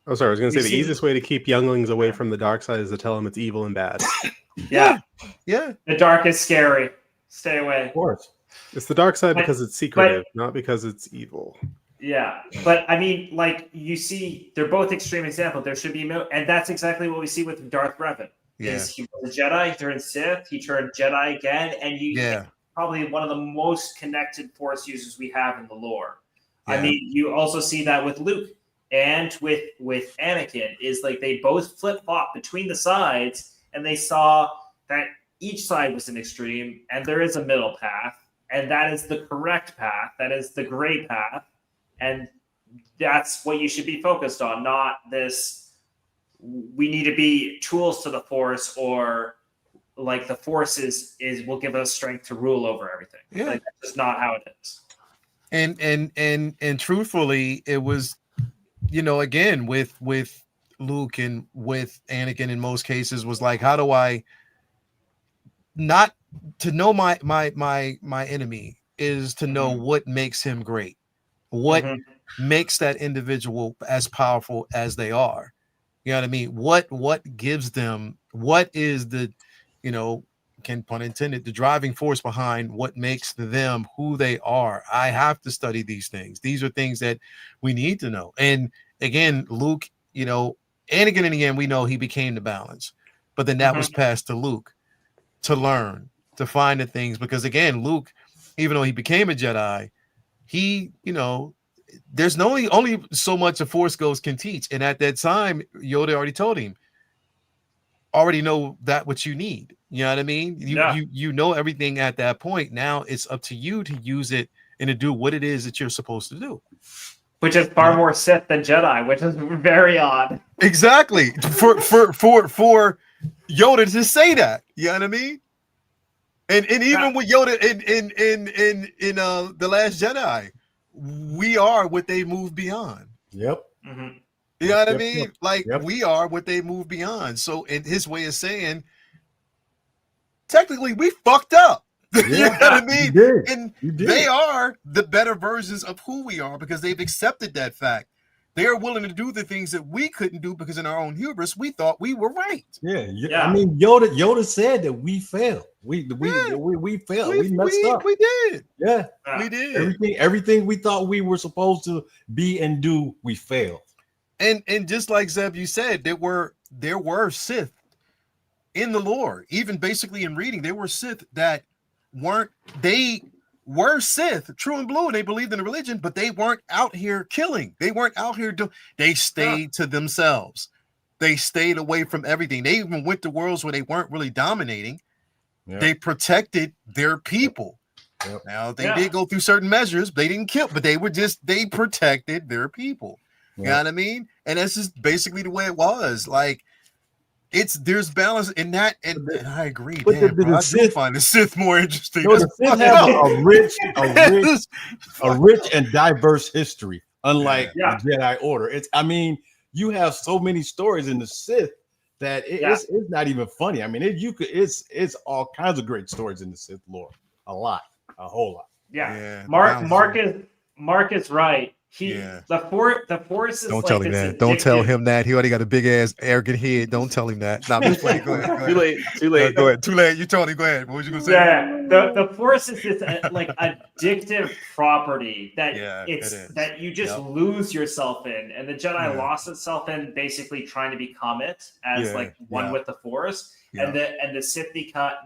Oh, sorry. I was going to say the easiest way to keep younglings away from the dark side is to tell them it's evil and bad. Yeah. The dark is scary. Stay away. Of course. It's the dark side because it's secretive, not because it's evil. Yeah, but I mean, like you see, they're both extreme examples. There should be and that's exactly what we see with Darth Revan. Yeah. He was a Jedi, he turned Sith, he turned Jedi again, and probably one of the most connected Force users we have in the lore. Yeah. I mean, you also see that with Luke and with Anakin, is like they both flip-flop between the sides, and they saw that each side was an extreme, and there is a middle path, and that is the correct path, that is the gray path, and that's what you should be focused on, not this we need to be tools to the Force, or like the Force is will give us strength to rule over everything. Yeah. Like, that's just not how it is. And truthfully, it was, again, with Luke and with Anakin in most cases, was like, how do I not to know my enemy is to know what makes him great, what makes that individual as powerful as they are. You know what I mean? What gives them, what is the, pun intended, the driving force behind what makes them who they are. I have to study these things. These are things that we need to know. And again, Luke, Anakin in the end, we know he became the balance, but then that was passed to Luke to learn, to find the things, because again, Luke, even though he became a Jedi, he, there's only so much a Force ghost can teach. And at that time, Yoda already told him, already know that what you need. You know what I mean? You know everything at that point. Now it's up to you to use it and to do what it is that you're supposed to do. Which is far more Sith than Jedi, which is very odd. Exactly. For Yoda to say that. You know what I mean? And even with Yoda in The Last Jedi, we are what they move beyond. Yep. You know what I mean? We are what they move beyond. So in his way of saying, technically we fucked up. You know what I mean? And they are the better versions of who we are, because they've accepted that fact. They are willing to do the things that we couldn't do because in our own hubris, we thought we were right. Yeah. I mean, Yoda said that we failed. We failed. We messed up. We did. Yeah. We did. Everything we thought we were supposed to be and do, we failed. And just like Zeb, you said, there were Sith in the lore. Even basically in reading, there were Sith that were Sith, true and blue, and they believed in the religion, but they weren't out here killing. They weren't out here they stayed to themselves. They stayed away from everything. They even went to worlds where they weren't really dominating. Yep. They protected their people. Yep. Now they did go through certain measures. They didn't kill, but they protected their people. Yep. You know what I mean? And that's just basically the way it was. Like, there's balance in that, and I agree. But I do find the Sith more interesting. No, the Sith have a rich and diverse history, unlike the Jedi Order. You have so many stories in the Sith that it's not even funny. I mean, it's all kinds of great stories in the Sith lore. A whole lot. Yeah. Mark is right. The force is Don't like tell him this that. Don't tell addictive- him that. He already got a big ass arrogant head. Don't tell him that. Nah, I'm just playing. Go ahead. Go ahead. Too late. Too late. Go ahead. Too late. You told him. Go ahead. What was you gonna say? Yeah, the force is this like addictive property that it is. that you just lose yourself in, and the Jedi lost itself in basically trying to become it as like one with the force, and the Sith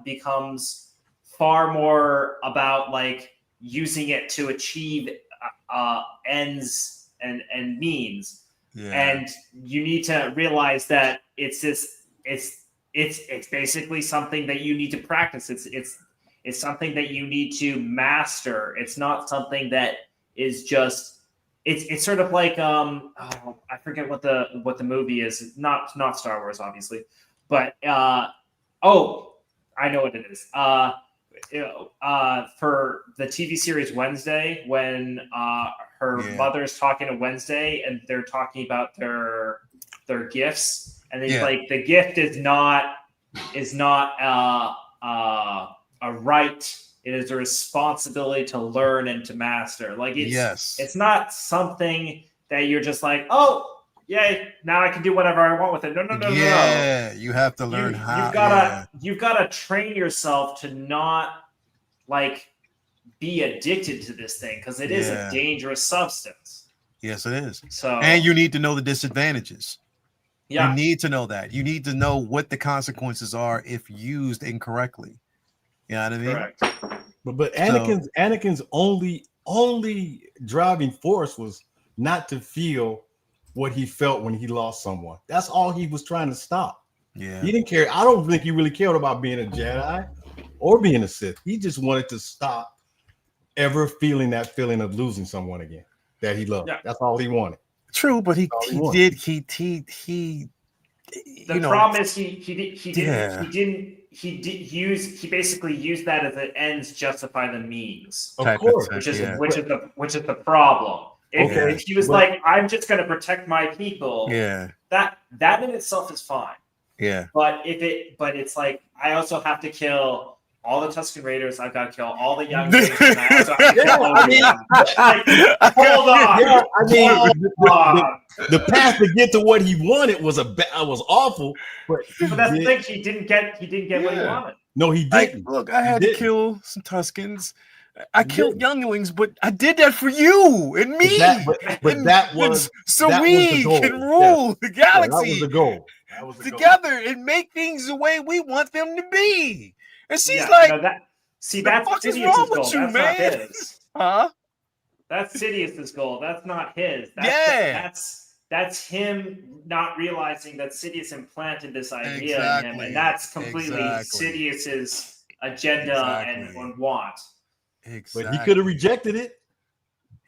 becomes far more about like using it to achieve ends and means, and you need to realize that it's basically something that you need to practice. It's something that you need to master. It's not something that is just. It's sort of like I forget what the movie is. Not Star Wars, obviously, but I know what it is. For the TV series Wednesday, when her mother's talking to Wednesday, and they're talking about their gifts, and then like the gift is not a right. It is a responsibility to learn and to master. Like it's not something that you're just like, oh, yay, now I can do whatever I want with it. No. Yeah, you have to learn how. You've gotta train yourself to not like be addicted to this thing, because it is a dangerous substance. Yes, it is. So, and you need to know the disadvantages. Yeah, you need to know that. You need to know what the consequences are if used incorrectly. You know what I mean? Correct. But Anakin's only driving force was not to feel what he felt when he lost someone. That's all he was trying to stop. Yeah. He didn't care. I don't think he really cared about being a Jedi or being a Sith. He just wanted to stop ever feeling that feeling of losing someone again that he loved. Yeah. That's all he wanted. True, but he problem is he basically used that as the ends justify the means. Of course, which is the problem. If he was like, I'm just going to protect my people, that in itself is fine. Yeah. But it's like, I also have to kill all the Tusken Raiders. I've got to kill all the young Raiders. Hold on. The path to get to what he wanted was awful. But that's the thing. He didn't get what he wanted. No, he didn't. I had to kill some Tuskens. I killed younglings, but I did that for you and me. That was we can rule the galaxy. That was the goal. Together and make things the way we want them to be. And she's that's Sidious's goal. That's man? Not his. Huh? That's Sidious's goal. That's not his. That's him not realizing that Sidious implanted this idea in him, and that's completely Sidious's agenda and want. Exactly. But he could have rejected it.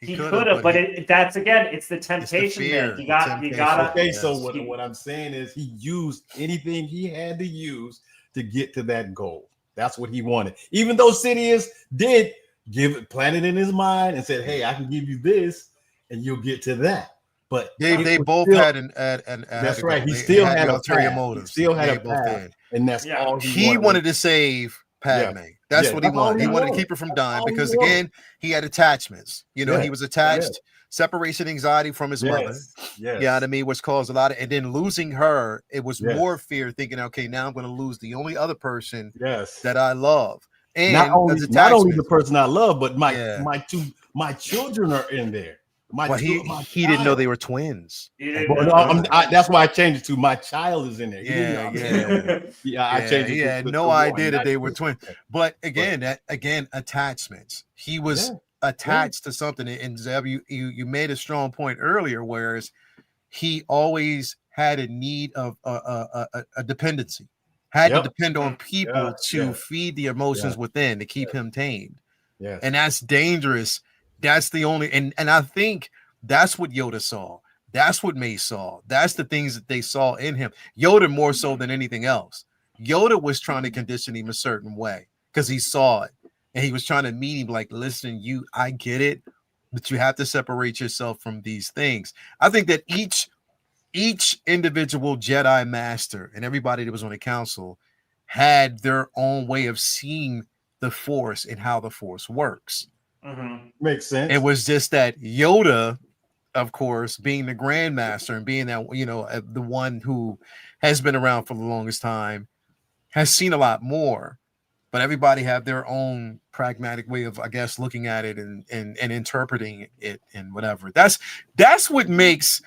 He could have, but that's again, it's the temptation. You gotta. Okay, so what I'm saying is he used anything he had to use to get to that goal. That's what he wanted. Even though Sidious did planted in his mind and said, "Hey, I can give you this, and you'll get to that." But they both had an that's right. He still had ulterior motives. Still had a path, and that's all he wanted to save Padme. Yeah. That's what he wanted. He wanted to keep her from dying because, again, he had attachments. You know, he was attached, separation anxiety from his mother. Yeah, you know what I mean? Which caused a lot of, and then losing her, it was more fear, thinking, okay, now I'm going to lose the only other person that I love. And not only the person I love, but my children are in there. He didn't know they were twins. That's why I changed it to my child is in there. I changed it. He had no idea that they were twins. But again, attachments. He was attached to something. And Zeb, you made a strong point earlier, whereas he always had a need of a dependency. Had to depend on people to feed the emotions within to keep him tamed. Yes. And that's dangerous. That's the only, and I think that's what Yoda saw. That's what May saw. That's the things that they saw in him. Yoda more so than anything else. Yoda was trying to condition him a certain way because he saw it. And he was trying to meet him like, listen, I get it, but you have to separate yourself from these things. I think that each individual Jedi master and everybody that was on the council had their own way of seeing the Force and how the Force works. Mm-hmm. Makes sense. It was just that Yoda of course, being the grandmaster and being that, the one who has been around for the longest time, has seen a lot more. But everybody have their own pragmatic way of, I guess, looking at it and interpreting it and whatever. That's what makes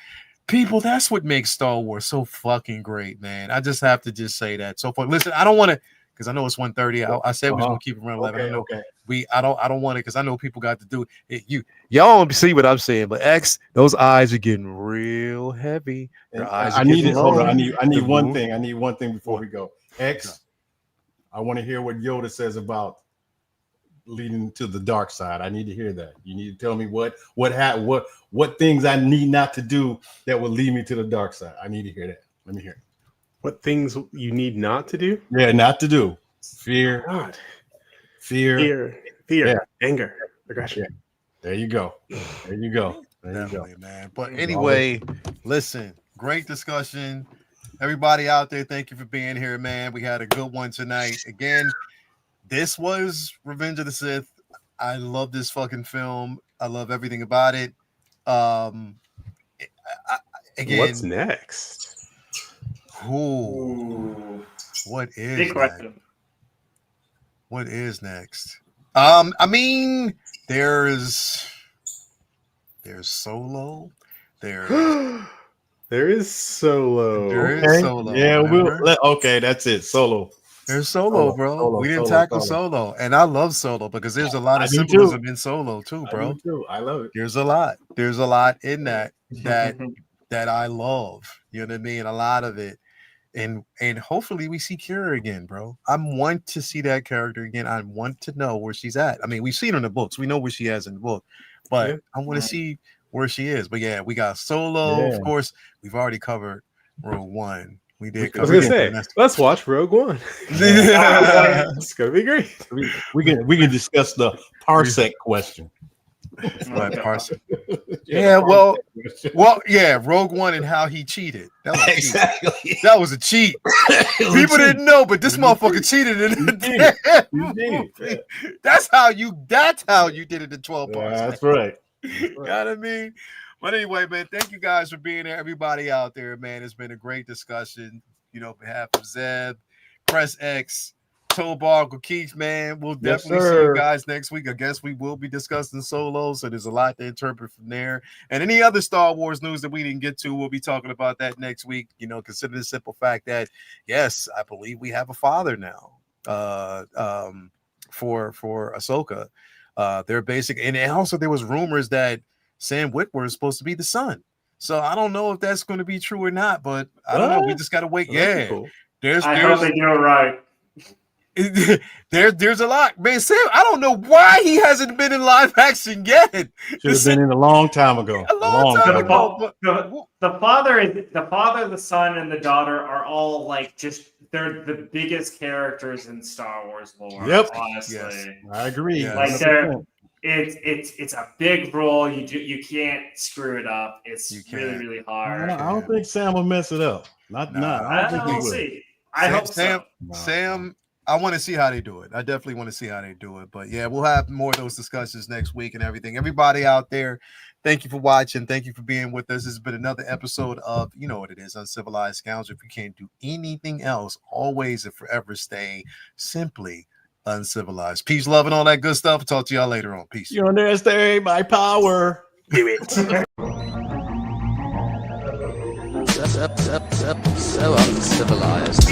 that's what makes Star Wars so fucking great, man. I just have to just say that. So far, listen, I don't want to, because I know it's 1:30. I said we was gonna keep it around 11. Okay, I know okay. I don't want it, because I know people got to do it. Y'all don't see what I'm saying, but X, those eyes are getting real heavy. Your eyes are I need getting it. Hold on. low. I need The one moon- thing. I need one thing before we go. X, I want to hear what Yoda says about leading to the dark side. I need to hear that. You need to tell me what things I need not to do that will lead me to the dark side. I need to hear that. Let me hear it. What things you need not to do? Yeah, not to do. Fear, God. fear. Fear, anger, aggression. Yeah. There you go. There you go. There you go. Definitely, man. But anyway, listen, great discussion. Everybody out there, thank you for being here, man. We had a good one tonight. Again, this was Revenge of the Sith. I love this fucking film. I love everything about it. Again, What's next? Ooh, what is Big next? question. What is next? I mean, there's Solo. There is Solo. There is Solo. Yeah, remember? okay, that's it. Solo. There's Solo, bro. We didn't tackle Solo. And I love Solo because there's a lot of symbolism in Solo too, bro. I do too. I love it. There's a lot in that I love. You know what I mean? A lot of it. And hopefully we see Kira again, bro. I want to see that character again. I want to know where she's at. I mean, we've seen her in the books. We know where she is in the book, but I want to see where she is. But yeah, we got Solo. Of course, we've already covered Rogue One. We did. I was gonna say, let's watch Rogue One. It's gonna be great. We can discuss the parsec question. Right, parsec. Yeah, well, yeah, Rogue One and how he cheated. That was exactly. That was a cheat. People didn't know, but this motherfucker cheated in it. That's how you did it in 12 parts. That's right. You know what I mean? But anyway, man, thank you guys for being there. Everybody out there, man, it's been a great discussion. On behalf of Zeb, Press X, Tobar, Keith, man, we'll definitely see you guys next week. I guess we will be discussing Solo, so there's a lot to interpret from there. And any other Star Wars news that we didn't get to, we'll be talking about that next week. Consider the simple fact that, yes, I believe we have a father now for Ahsoka. They're basic, and also there was rumors that Sam Witwer is supposed to be the son. So I don't know if that's going to be true or not, but I don't know. We just got to wait. Yeah, cool. I hope they do it right. There's a lot, man. Sam, I don't know why he hasn't been in live action yet. Should have been in a long time ago. A long time ago. The father, the son, and the daughter are all they're the biggest characters in Star Wars lore. Yep. Honestly, Yes. I agree. Yeah. It's a big role. You can't screw it up. It's really hard. I don't think Sam will mess it up. I don't think he will. See. I hope Sam, so. Sam, I want to see how they do it. I definitely want to see how they do it. But yeah, we'll have more of those discussions next week and everything. Everybody out there, thank you for watching. Thank you for being with us. This has been another episode of You Know What It Is, Uncivilized Scoundrels. If you can't do anything else, always and forever stay simply uncivilized. Peace, love, and all that good stuff. Talk to y'all later on. Peace. You understand my power. Do it. So uncivilized.